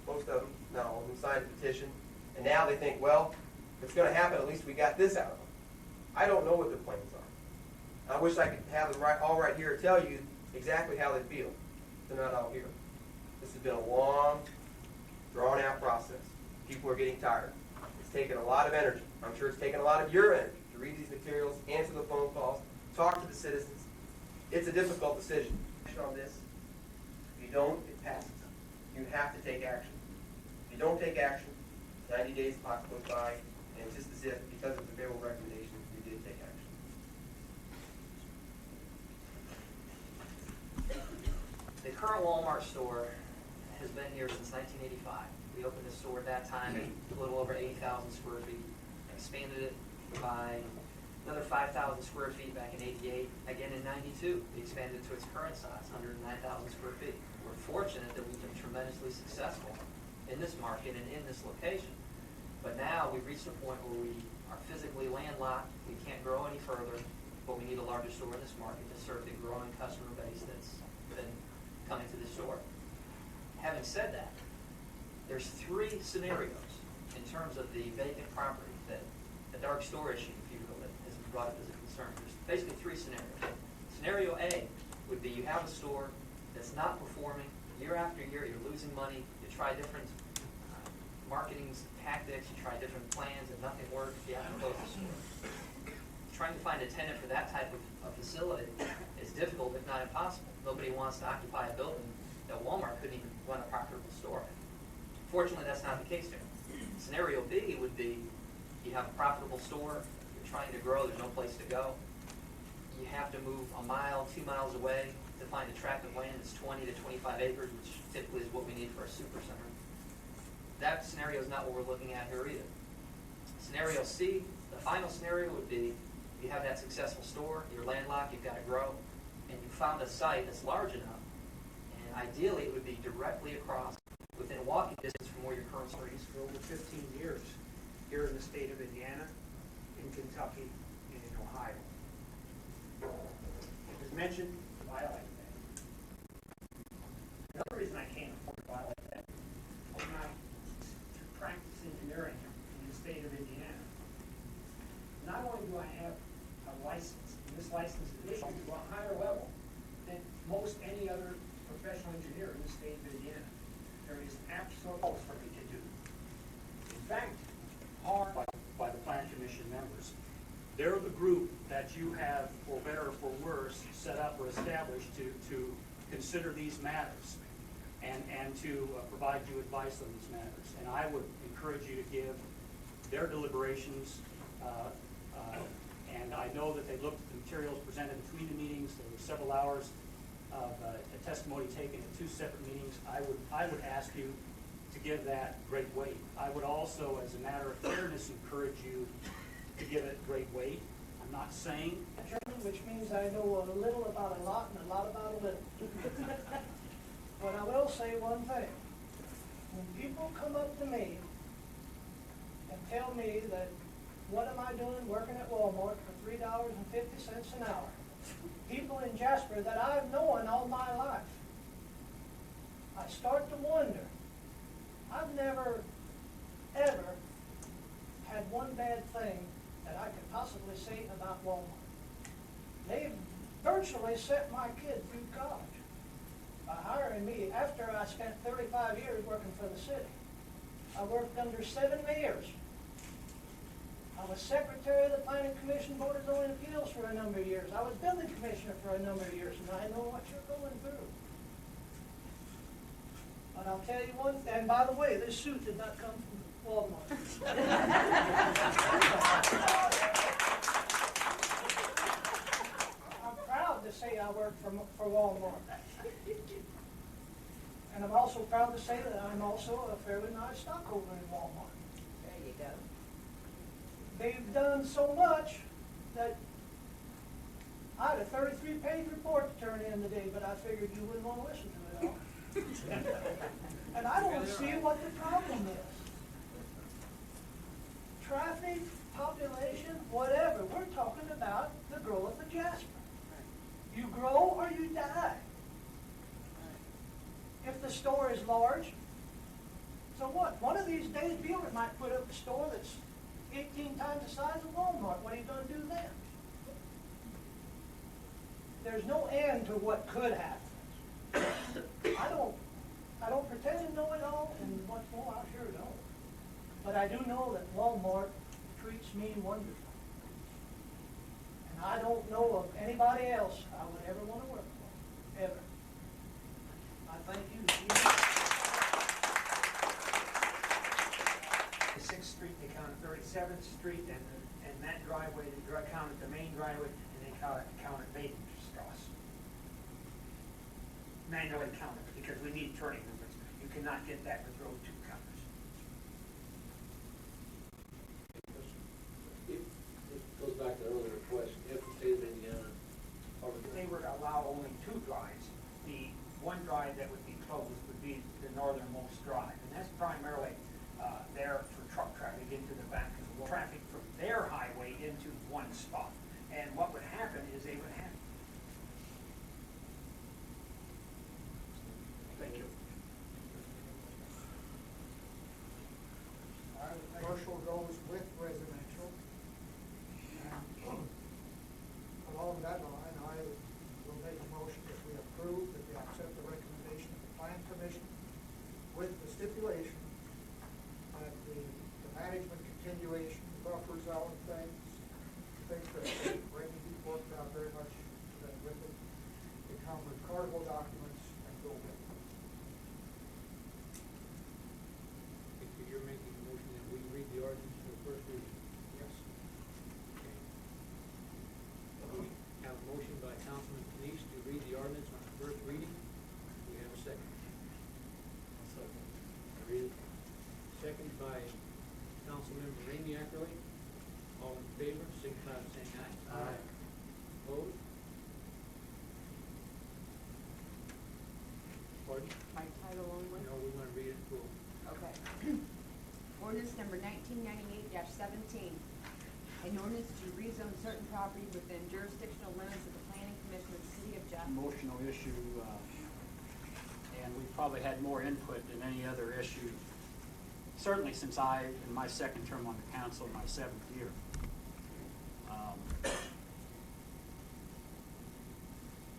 most of them, not all of them, signed the petition, and now they think, well, if it's going to happen, at least we got this out of them. I don't know what their plans are. I wish I could have them all right here to tell you exactly how they feel. They're not all here. This has been a long, drawn-out process. People are getting tired. It's taken a lot of energy. I'm sure it's taken a lot of your energy to read these materials, answer the phone calls, talk to the citizens. It's a difficult decision. On this, if you don't, it passes. You have to take action. If you don't take action, 90 days clock goes by, and it's just as if, because of the favorable recommendation, you did take action. The current Walmart store has been here since 1985. We opened the store at that time at a little over 80,000 square feet, expanded it by another 5,000 square feet back in '88. Again in '92, we expanded to its current size, 109,000 square feet. We're fortunate that we've been tremendously successful in this market and in this location. But now we've reached a point where we are physically landlocked. We can't grow any further, but we need a larger store in this market to serve the growing customer base that's been coming to the store. Having said that, there's 3 scenarios in terms of the vacant property that the dark store issue, if you will, has brought up as a concern. There's basically 3 scenarios. Scenario A would be you have a store that's not performing year after year. You're losing money. You try different marketing tactics. You try different plans, and nothing works. You have to close the store. Trying to find a tenant for that type of facility is difficult, if not impossible. Nobody wants to occupy a building that Walmart couldn't even run a profitable store in. Fortunately, that's not the case here. Scenario B would be you have a profitable store, you're trying to grow, there's no place to go. You have to move a mile, 2 miles away to find a tract of land that's 20 to 25 acres, which typically is what we need for a super center. That scenario is not what we're looking at here either. Scenario C, the final scenario would be you have that successful store, you're landlocked, you've got to grow, and you found a site that's large enough, and ideally it would be directly across, within walking distance from where your current store is. For over 15 years here in the state of Indiana, in Kentucky, and in Ohio. It was mentioned to violate that. Another reason I can't afford to violate that is when I practice engineering in the state of Indiana. Not only do I have a license, and this license is issued to a higher level established to consider these matters and to provide you advice on these matters. And I would encourage you to give their deliberations, and I know that they looked at the materials presented between the meetings. There were several hours of testimony taken at 2 separate meetings. I would ask you to give that great weight. I would also, as a matter of fairness, encourage you to give it great weight. I'm not saying, which means I know a little about a lot and a lot about a little. But I will say one thing. When people come up to me and tell me that, what am I doing working at Walmart for $3.50 an hour? People in Jasper that I've known all my life, I start to wonder. I've never, ever had one bad thing that I could possibly say about Walmart. They've virtually sent my kid through college by hiring me after I spent 35 years working for the city. I worked under 7 mayors. I was secretary of the Planning Commission Board of Zoning Appeals for a number of years. I was building commissioner for a number of years, and I know what you're going through. But I'll tell you one thing, and by the way, this suit did not come from Walmart. I'm proud to say I work for Walmart. And I'm also proud to say that I'm also a fairly nice stockholder in Walmart. There you go. They've done so much that I had a 33-page report to turn in today, but I figured you wouldn't want to listen to it all. And I don't see what the problem is. Traffic, population, whatever. We're talking about the growth of Jasper. You grow or you die. If the store is large, so what? One of these days, Beeler might put up a store that's 18 times the size of Walmart. What are you going to do then? There's no end to what could happen. I don't pretend to know it all, and what's more, I sure don't. But I do know that Walmart treats me wonderfully. And I don't know of anybody else I would ever want to work for, ever. I thank you. 6th Street, they counted 37th Street, and that driveway, they counted the main driveway, and they counted Badenstrasse. Manually counted, because we need turning movements. You cannot get that with road 2 counters. It goes back to the earlier question. If the state of Indiana, If they were to allow only 2 drives, the one drive that would be closed would be the northernmost drive. And that's primarily there for truck traffic into the back of the traffic from their highway into one spot. And what would happen is they would have. Thank you. Commercial goes with residential. And along that line, I will make a motion that we approve, that we accept the recommendation of the Plan Commission with the stipulation that the management continuation, buffer zone things that Randy worked out very much with it, become recordable documents and go with it. You're making a motion that we read the ordinance for the first reading? Yes. Okay. Have a motion by Councilman Denise to read the ordinance on the first reading. We have a second. Second by Councilmember Ramey Ackerley. All in favor, signify by saying aye. Aye. Opposed? Pardon? By title only? No, we want to read it full. Okay. Ordinance number 1998-17. An ordinance to rezone certain property within jurisdictional limits of the Planning Commission of the City of Jasper. Emotional issue, and we've probably had more input than any other issue, certainly since in my second term on the council, my 7th year.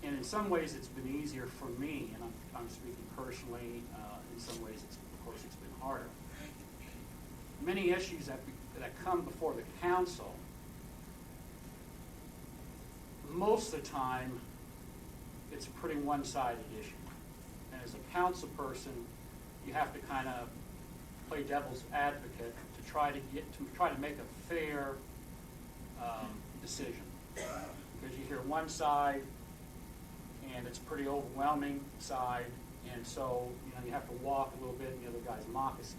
And in some ways, it's been easier for me, and I'm speaking personally. In some ways, of course, it's been harder. Many issues that come before the council, most of the time, it's a pretty one-sided issue. And as a council person, you have to kind of play devil's advocate to try to make a fair decision. Because you hear one side, and it's a pretty overwhelming side, and so you have to walk a little bit in the other guy's moccasins.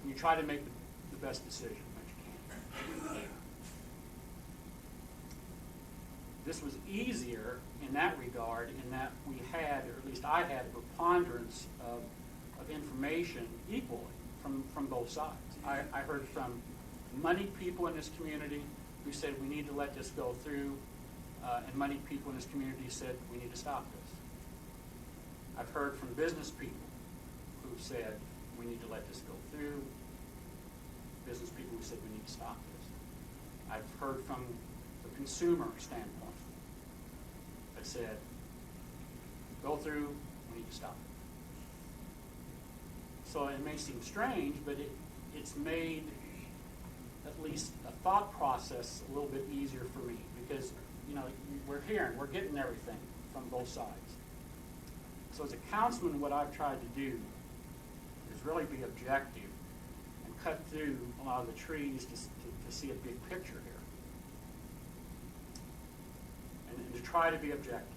And you try to make the best decision that you can. This was easier in that regard, in that we had, or at least I had, a preponderance of information equally from both sides. I heard from moneyed people in this community who said we need to let this go through, and moneyed people in this community said we need to stop this. I've heard from business people who said we need to let this go through, business people who said we need to stop this. I've heard from the consumer standpoint that said, go through, we need to stop it. So it may seem strange, but it's made at least a thought process a little bit easier for me, because we're getting everything from both sides. So as a councilman, what I've tried to do is really be objective and cut through a lot of the trees to see a big picture here. And to try to be objective.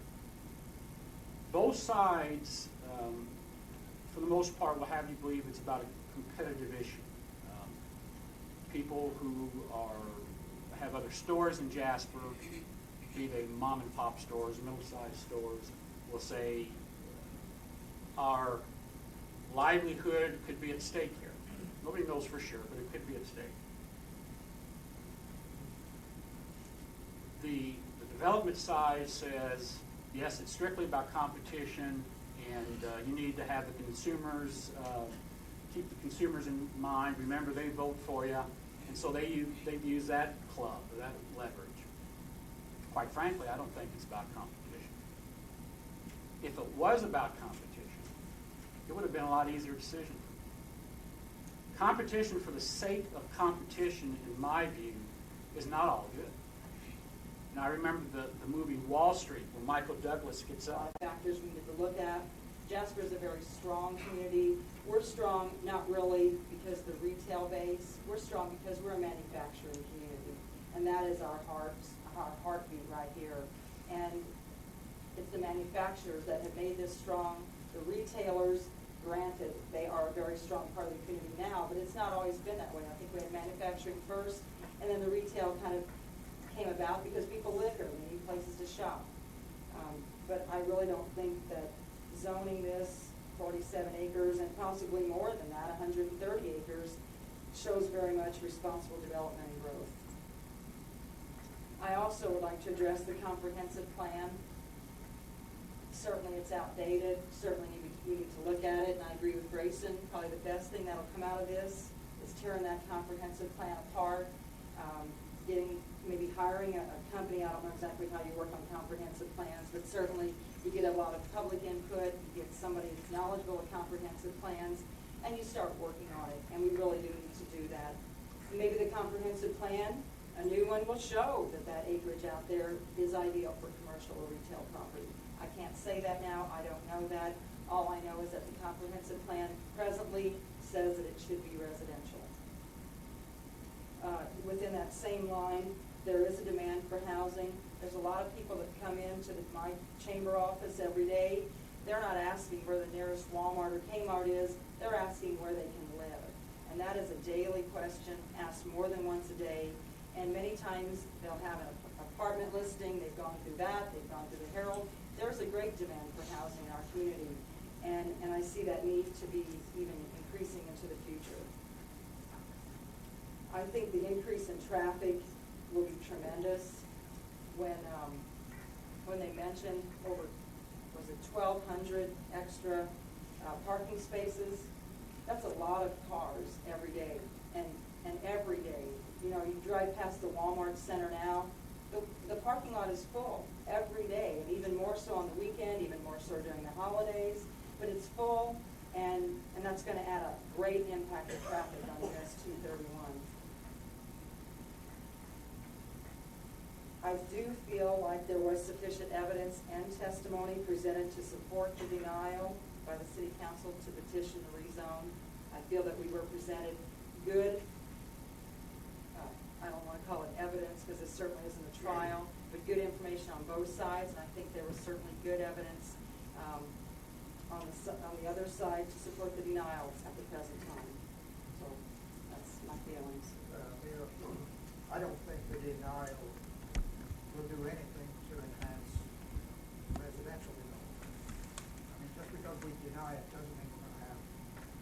Both sides, for the most part, will have you believe it's about a competitive issue. People who have other stores in Jasper, be they mom and pop stores, middle-sized stores, will say our livelihood could be at stake here. Nobody knows for sure, but it could be at stake. The development side says, yes, it's strictly about competition, and you need to have the consumers, keep the consumers in mind. Remember, they vote for you, and so they use that club, or that leverage. Quite frankly, I don't think it's about competition. If it was about competition, it would have been a lot easier decision. Competition for the sake of competition, in my view, is not all good. Now, I remember the movie Wall Street, where Michael Douglas gets up. Factors we need to look at. Jasper is a very strong community. We're strong, not really because of the retail base. We're strong because we're a manufacturing community, and that is our heartbeat right here. And it's the manufacturers that have made this strong. The retailers, granted, they are a very strong part of the community now, but it's not always been that way. I think we had manufacturing first, and then the retail kind of came about because people live here, they need places to shop. But I really don't think that zoning this 47 acres and possibly more than that, 130 acres, shows very much responsible development and growth. I also would like to address the comprehensive plan. Certainly it's outdated. Certainly we need to look at it, and I agree with Grayson. Probably the best thing that'll come out of this is tearing that comprehensive plan apart, maybe hiring a company. I don't know exactly how you work on comprehensive plans, but certainly you get a lot of public input, you get somebody that's knowledgeable of comprehensive plans, and you start working on it, and we really do need to do that. And maybe the comprehensive plan, a new one, will show that acreage out there is ideal for commercial or retail property. I can't say that now, I don't know that. All I know is that the comprehensive plan presently says that it should be residential. Within that same line, there is a demand for housing. There's a lot of people that come into my chamber office every day. They're not asking where the nearest Walmart or Kmart is. They're asking where they can live. And that is a daily question, asked more than once a day. And many times they'll have an apartment listing. They've gone through that. They've gone through the Herald. There's a great demand for housing in our community. And I see that need to be even increasing into the future. I think the increase in traffic will be tremendous. When they mentioned over, was it 1,200 extra parking spaces, that's a lot of cars every day, and every day. You drive past the Walmart Center now, the parking lot is full every day, and even more so on the weekend, even more so during the holidays, but it's full, and that's going to add a great impact to traffic on US 231. I do feel like there was sufficient evidence and testimony presented to support the denial by the city council to petition the rezone. I feel that we were presented good, I don't want to call it evidence because it certainly isn't a trial, but good information on both sides, and I think there was certainly good evidence on the other side to support the denial at the present time. So that's my feelings. Mayor, I don't think the denial will do anything to enhance residential development. I mean, just because we deny it doesn't mean we're going to have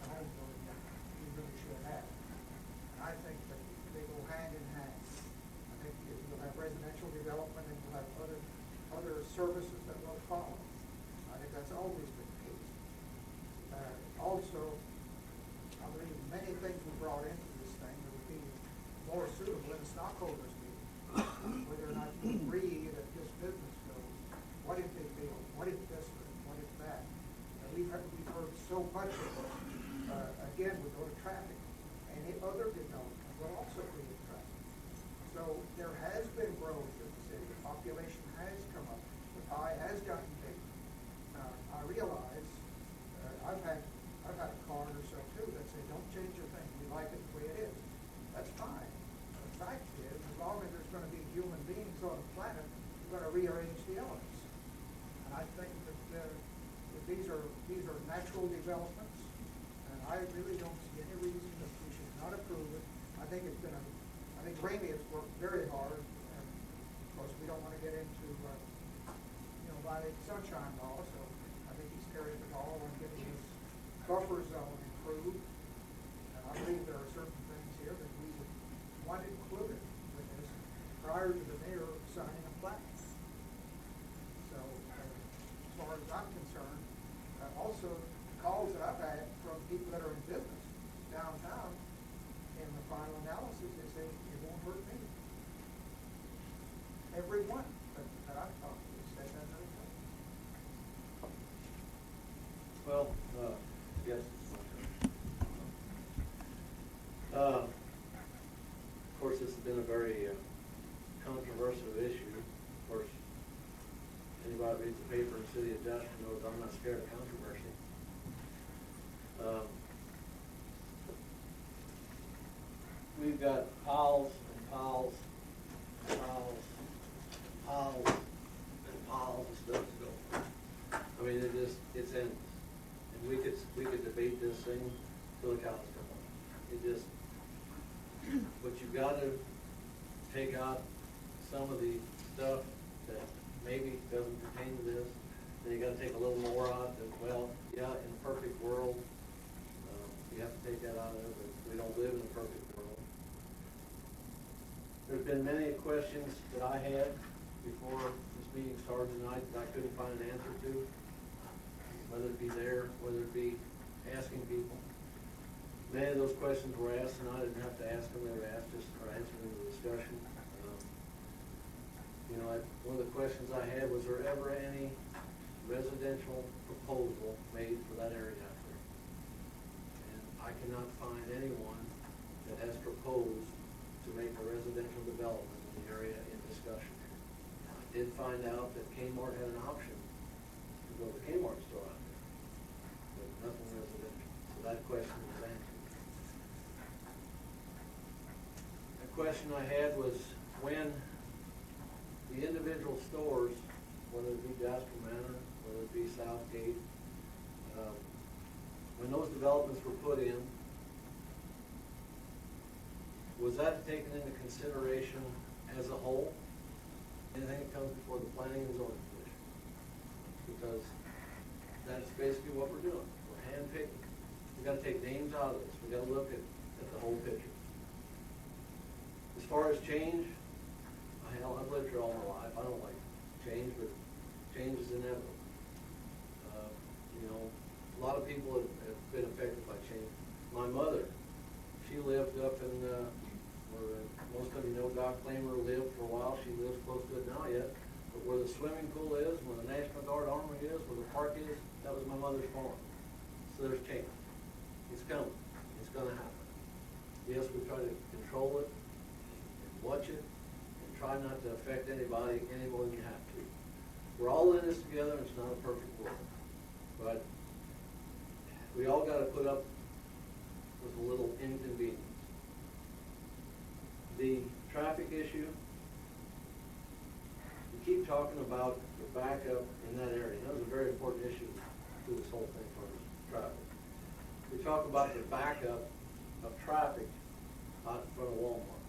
the home building that we really should have. And I think that they go hand in hand. I think you'll have residential development and you'll have other services that will follow. I think that's always been the case. Also, I believe many things were brought into this thing that would be more suitable in a stockholders meeting, whether or not you agree that this business goes. What if they fail? What if this? What if that? And we've heard so much of it. Again, we go to traffic, and other development will also create traffic. So there has been growth in the city. The population has come up. The pie has gotten bigger. I realize I've had a card or so too that say, don't change your thing. We like it the way it is. That's fine. The fact is, as long as there's going to be human beings on the planet, we're going to rearrange the elements. And I think that these are natural developments, and I really don't see any reason that we should not approve it. I think Ramey has worked very hard, and of course we don't want to get into violating sunshine law, so I think he's carried the ball on getting this buffer zone improved. And I believe there are certain things here that we would want included with this prior to the mayor signing a plan. So as far as I'm concerned, also calls that I've had from people that are in business downtown, in the final analysis, they say it won't hurt me. Everyone that I've talked to said that very thing. Well, yes. Of course, this has been a very controversial issue. Of course, anybody reads the paper in the city of Jasper knows I'm not scared of controversy. We've got piles and piles and piles, piles and piles of stuff to go. I mean, it's endless. And we could debate this thing till the cows come home. It just, but you've got to take out some of the stuff that maybe doesn't pertain to this. Then you got to take a little more out that, well, yeah, in a perfect world, you have to take that out of it, but we don't live in a perfect world. There's been many questions that I had before this meeting started tonight that I couldn't find an answer to, whether it be there, whether it be asking people. Many of those questions were asked, and I didn't have to ask them. They were asked just for answering the discussion. One of the questions I had, was there ever any residential proposal made for that area out there? And I cannot find anyone that has proposed to make a residential development in the area in discussion. I did find out that Kmart had an option to build a Kmart store out there, but nothing residential. So that question was answered. The question I had was, when the individual stores, whether it be Jasper Manor, whether it be Southgate, when those developments were put in, was that taken into consideration as a whole? Anything that comes before the planning and zoning commission? Because that's basically what we're doing. We're handpicking. We've got to take names out of this. We've got to look at the whole picture. As far as change, I've lived here all my life. I don't like change, but change is inevitable. A lot of people have been affected by change. My mother, she lived up in where most of you know Doc Claimer lived for a while. She lives close to it now yet. But where the swimming pool is, where the National Guard Armory is, where the park is, that was my mother's farm. So there's change. It's coming. It's going to happen. Yes, we try to control it and watch it and try not to affect anybody. this together, and it's not a perfect world. But we all gotta put up with a little inconvenience. The traffic issue, we keep talking about the backup in that area. That was a very important issue to this whole thing for us, traffic. We talk about the backup of traffic out in front of Walmart.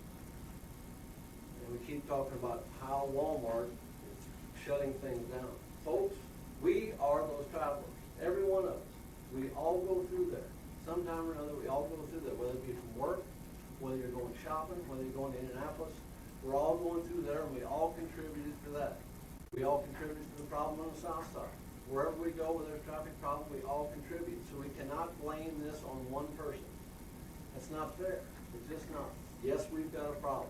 And we keep talking about how Walmart is shutting things down. Folks, we are those travelers, every one of us. We all go through there. Sometime or another, we all go through there, whether it be from work, whether you're going shopping, whether you're going to Indianapolis. We're all going through there, and we all contributed to that. We all contributed to the problem on the south side. Wherever we go with our traffic problem, we all contribute. So we cannot blame this on one person. That's not fair. It's just not. Yes, we've got a problem.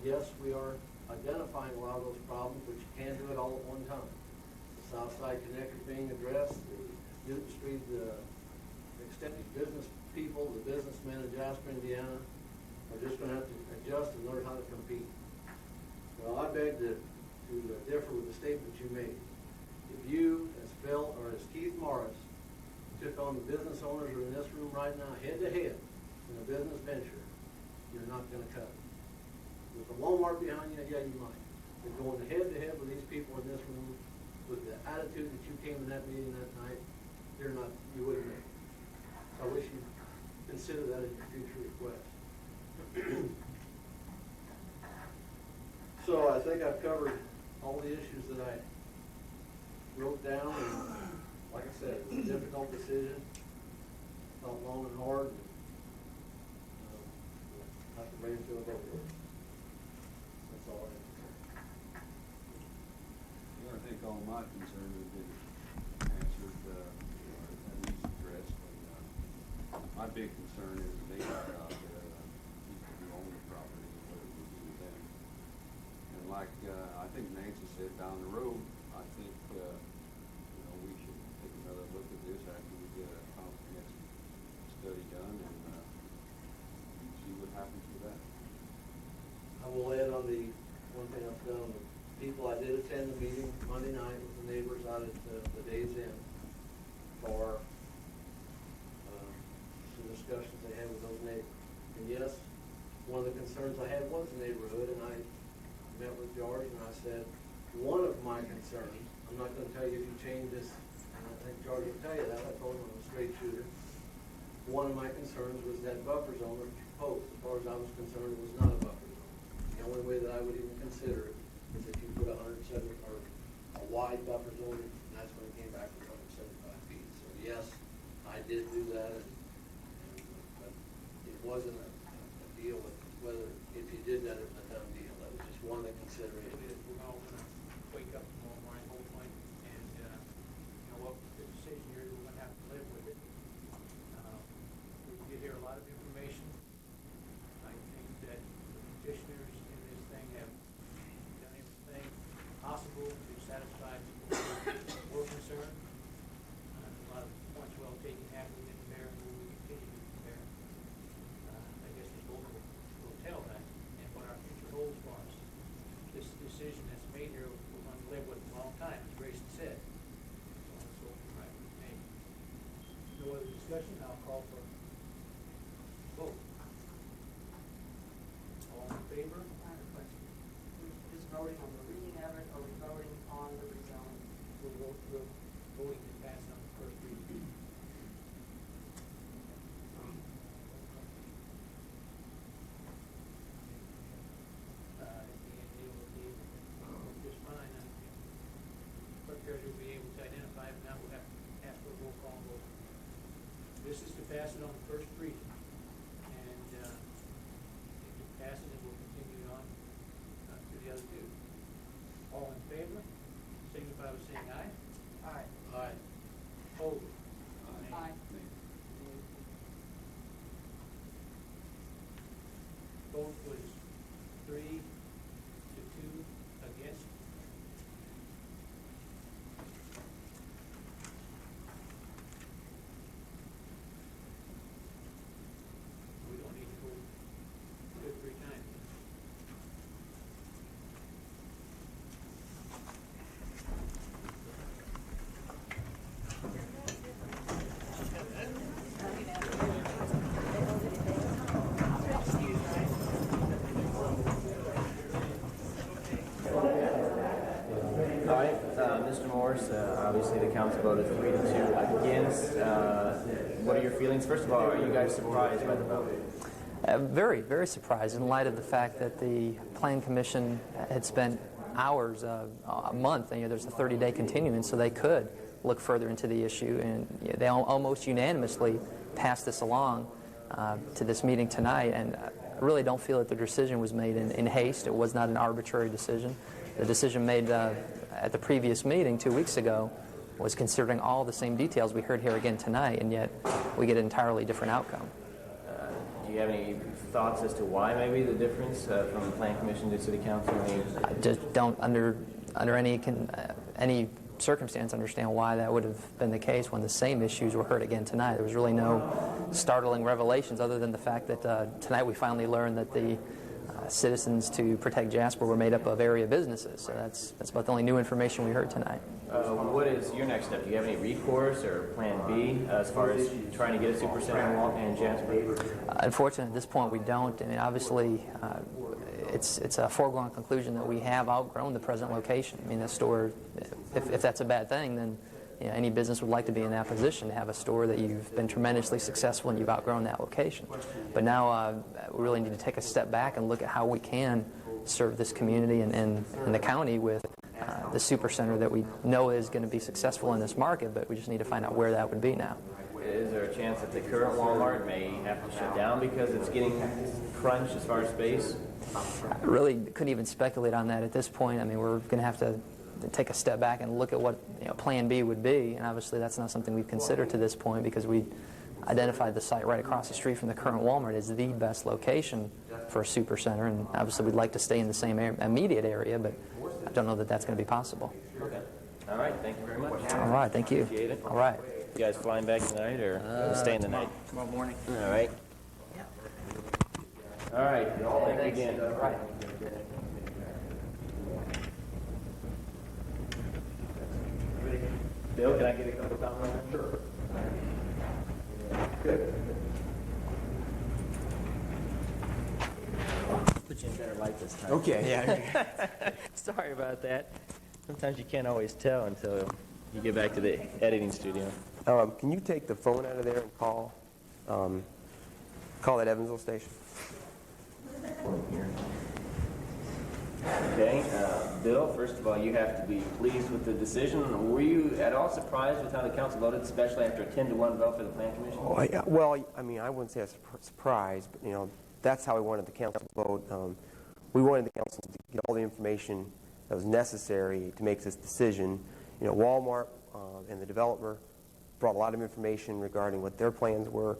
Yes, we are identifying a lot of those problems, but you can't do it all at one time. The South Side Connector being addressed, the Newton Street, the extended business people, the businessmen in Jasper, Indiana, are just going to have to adjust and learn how to compete. Well, I beg to differ with the statement you made. If you, as Phil or as Keith Morris, took on the business owners who are in this room right now, head to head in a business venture, you're not going to cut it. With the Walmart behind you, yeah, you might. But going head to head with these people in this room, with the attitude that you came in that meeting that night, you wouldn't make it. So I wish you'd consider that in your future request. So I think I've covered all the issues that I wrote down, and like I said, it was a difficult decision. Felt long and hard, and have to bring it to a vote. That's all I have to say. Well, I think all my concerns have been answered, at least addressed. And, my big concern is the neighbors out there, people who own the property and what it would do to them. And like, I think Nancy said down the road, I think, we should take another look at this after we get a comprehensive study done and, see what happens with that. I will add on the one thing I've done, the people, I did attend the meeting Monday night with the neighbors out at the Days Inn for some discussions they had with those neighbors. And yes, one of the concerns I had was the neighborhood, and I met with George and I said, one of my concerns, I'm not going to tell you if you change this, and I think George will tell you that, I told him I'm a straight shooter. One of my concerns was that buffer zone that you proposed. As far as I was concerned, it was not a buffer zone. The only way that I would even consider it is if you put 170 or a wide buffer zone, and that's when it came back with 175 feet. So yes, I did do that, but it wasn't a deal with whether if you did that, it was a done deal. That was just one of the considerations. We're all gonna wake up tomorrow morning, hopefully, and, you know what, the decision here, we're gonna have to live with it. We did hear a lot of information. I think that the petitioners in this thing have done everything possible to satisfy people who were concerned. A lot of points well taken, have we been fair, and will we continue to be fair? I guess the vote will tell that, and what our future holds for us. This decision that's made here, we're going to live with a long time, as Grayson said. So let's hope we're right with me. No other discussion, I'll call for vote. All in favor? I have a question. Who's voting on the reading of it, or are we voting on the rezoning? We're voting to pass on the first reading. Just fine. Clerk treasurer will be able to identify it, now we'll have to ask for a roll call vote. This is to pass it on the first reading, and if it passes, it will continue on to the other two. All in favor, signify by saying aye. Aye. Aye. Opposed? Aye. Vote was 3 to 2 against. We don't need to vote 2 or 3 times. Mr. Morris, obviously the council voted 3-2 against. What are your feelings? First of all, are you guys surprised by the vote? Very, very surprised in light of the fact that the Plan Commission had spent hours, a month, there's a 30-day continuance, so they could look further into the issue, and they almost unanimously passed this along to this meeting tonight, and I really don't feel that the decision was made in haste. It was not an arbitrary decision. The decision made at the previous meeting 2 weeks ago was considering all the same details we heard here again tonight, and yet we get an entirely different outcome. Do you have any thoughts as to why maybe the difference from the Plan Commission to City Council? I just don't, under any circumstance, understand why that would have been the case when the same issues were heard again tonight. There was really no startling revelations other than the fact that tonight we finally learned that the citizens to protect Jasper were made up of area businesses. So that's about the only new information we heard tonight. What is your next step? Do you have any recourse or plan B as far as trying to get a super center in Jasper? Unfortunately, at this point, we don't. I mean, obviously, it's a foregone conclusion that we have outgrown the present location. I mean, the store, if that's a bad thing, then any business would like to be in that position, to have a store that you've been tremendously successful and you've outgrown that location. But now we really need to take a step back and look at how we can serve this community and the county with the super center that we know is going to be successful in this market, but we just need to find out where that would be now. Is there a chance that the current Walmart may have to shut down because it's getting crunched as far as space? I really couldn't even speculate on that at this point. I mean, we're going to have to take a step back and look at what Plan B would be, and obviously that's not something we've considered to this point because we identified the site right across the street from the current Walmart as the best location for a super center, and obviously we'd like to stay in the same immediate area, but I don't know that that's going to be possible. Okay. All right. Thank you very much. All right. Thank you. Appreciate it. All right. You guys flying back tonight or staying the night? Tomorrow morning. All right. All right. Thank you again. All right. Bill, can I get a couple of comments? Sure. Good. Put you in better light this time. Okay. Yeah. Sorry about that. Sometimes you can't always tell until you get back to the editing studio. Can you take the phone out of there and call that Evansville station? Okay, Bill, first of all, you have to be pleased with the decision. Were you at all surprised with how the council voted, especially after a 10-1 vote for the Plan Commission? Oh, yeah. Well, I mean, I wouldn't say a surprise, but that's how we wanted the council to vote. We wanted the council to get all the information that was necessary to make this decision. Walmart and the developer brought a lot of information regarding what their plans were.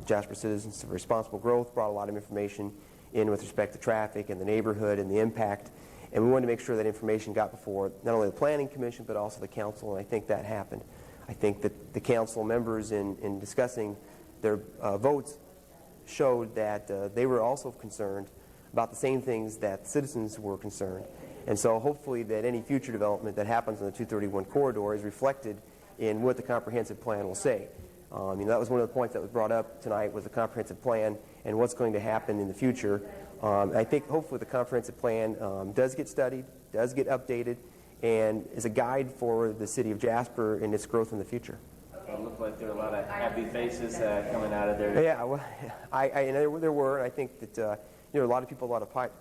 Jasper Citizens for Responsible Growth brought a lot of information in with respect to traffic and the neighborhood and the impact. And we wanted to make sure that information got before not only the Planning Commission but also the council, and I think that happened. I think that the council members in discussing their votes showed that they were also concerned about the same things that citizens were concerned. And so hopefully that any future development that happens on the 231 corridor is reflected in what the comprehensive plan will say. That was one of the points that was brought up tonight, was the comprehensive plan and what's going to happen in the future. I think hopefully the comprehensive plan does get studied, does get updated, and is a guide for the city of Jasper in its growth in the future. It looked like there were a lot of happy faces coming out of there. Yeah, well, there were, and I think that a lot of people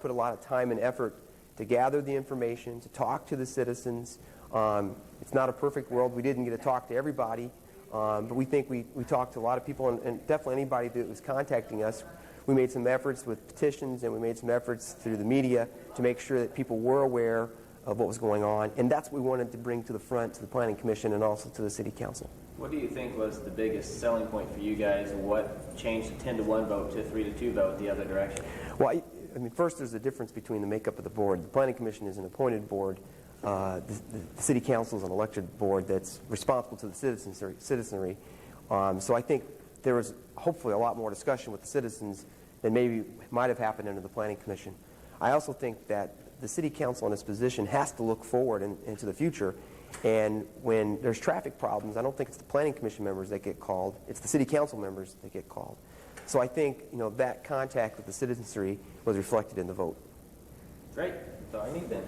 put a lot of time and effort to gather the information, to talk to the citizens. It's not a perfect world. We didn't get to talk to everybody. But we think we talked to a lot of people, and definitely anybody that was contacting us. We made some efforts with petitions, and we made some efforts through the media to make sure that people were aware of what was going on. And that's what we wanted to bring to the front, to the Planning Commission, and also to the City Council. What do you think was the biggest selling point for you guys, and what changed the 10-1 vote to a 3-2 vote the other direction? Well, first there's a difference between the makeup of the board. The Planning Commission is an appointed board. The City Council is an elected board that's responsible to the citizenry. So I think there was hopefully a lot more discussion with the citizens than maybe might have happened under the Planning Commission. I also think that the City Council in its position has to look forward into the future. And when there's traffic problems, I don't think it's the Planning Commission members that get called. It's the City Council members that get called. So I think that contact with the citizenry was reflected in the vote. Great. That's all I need then.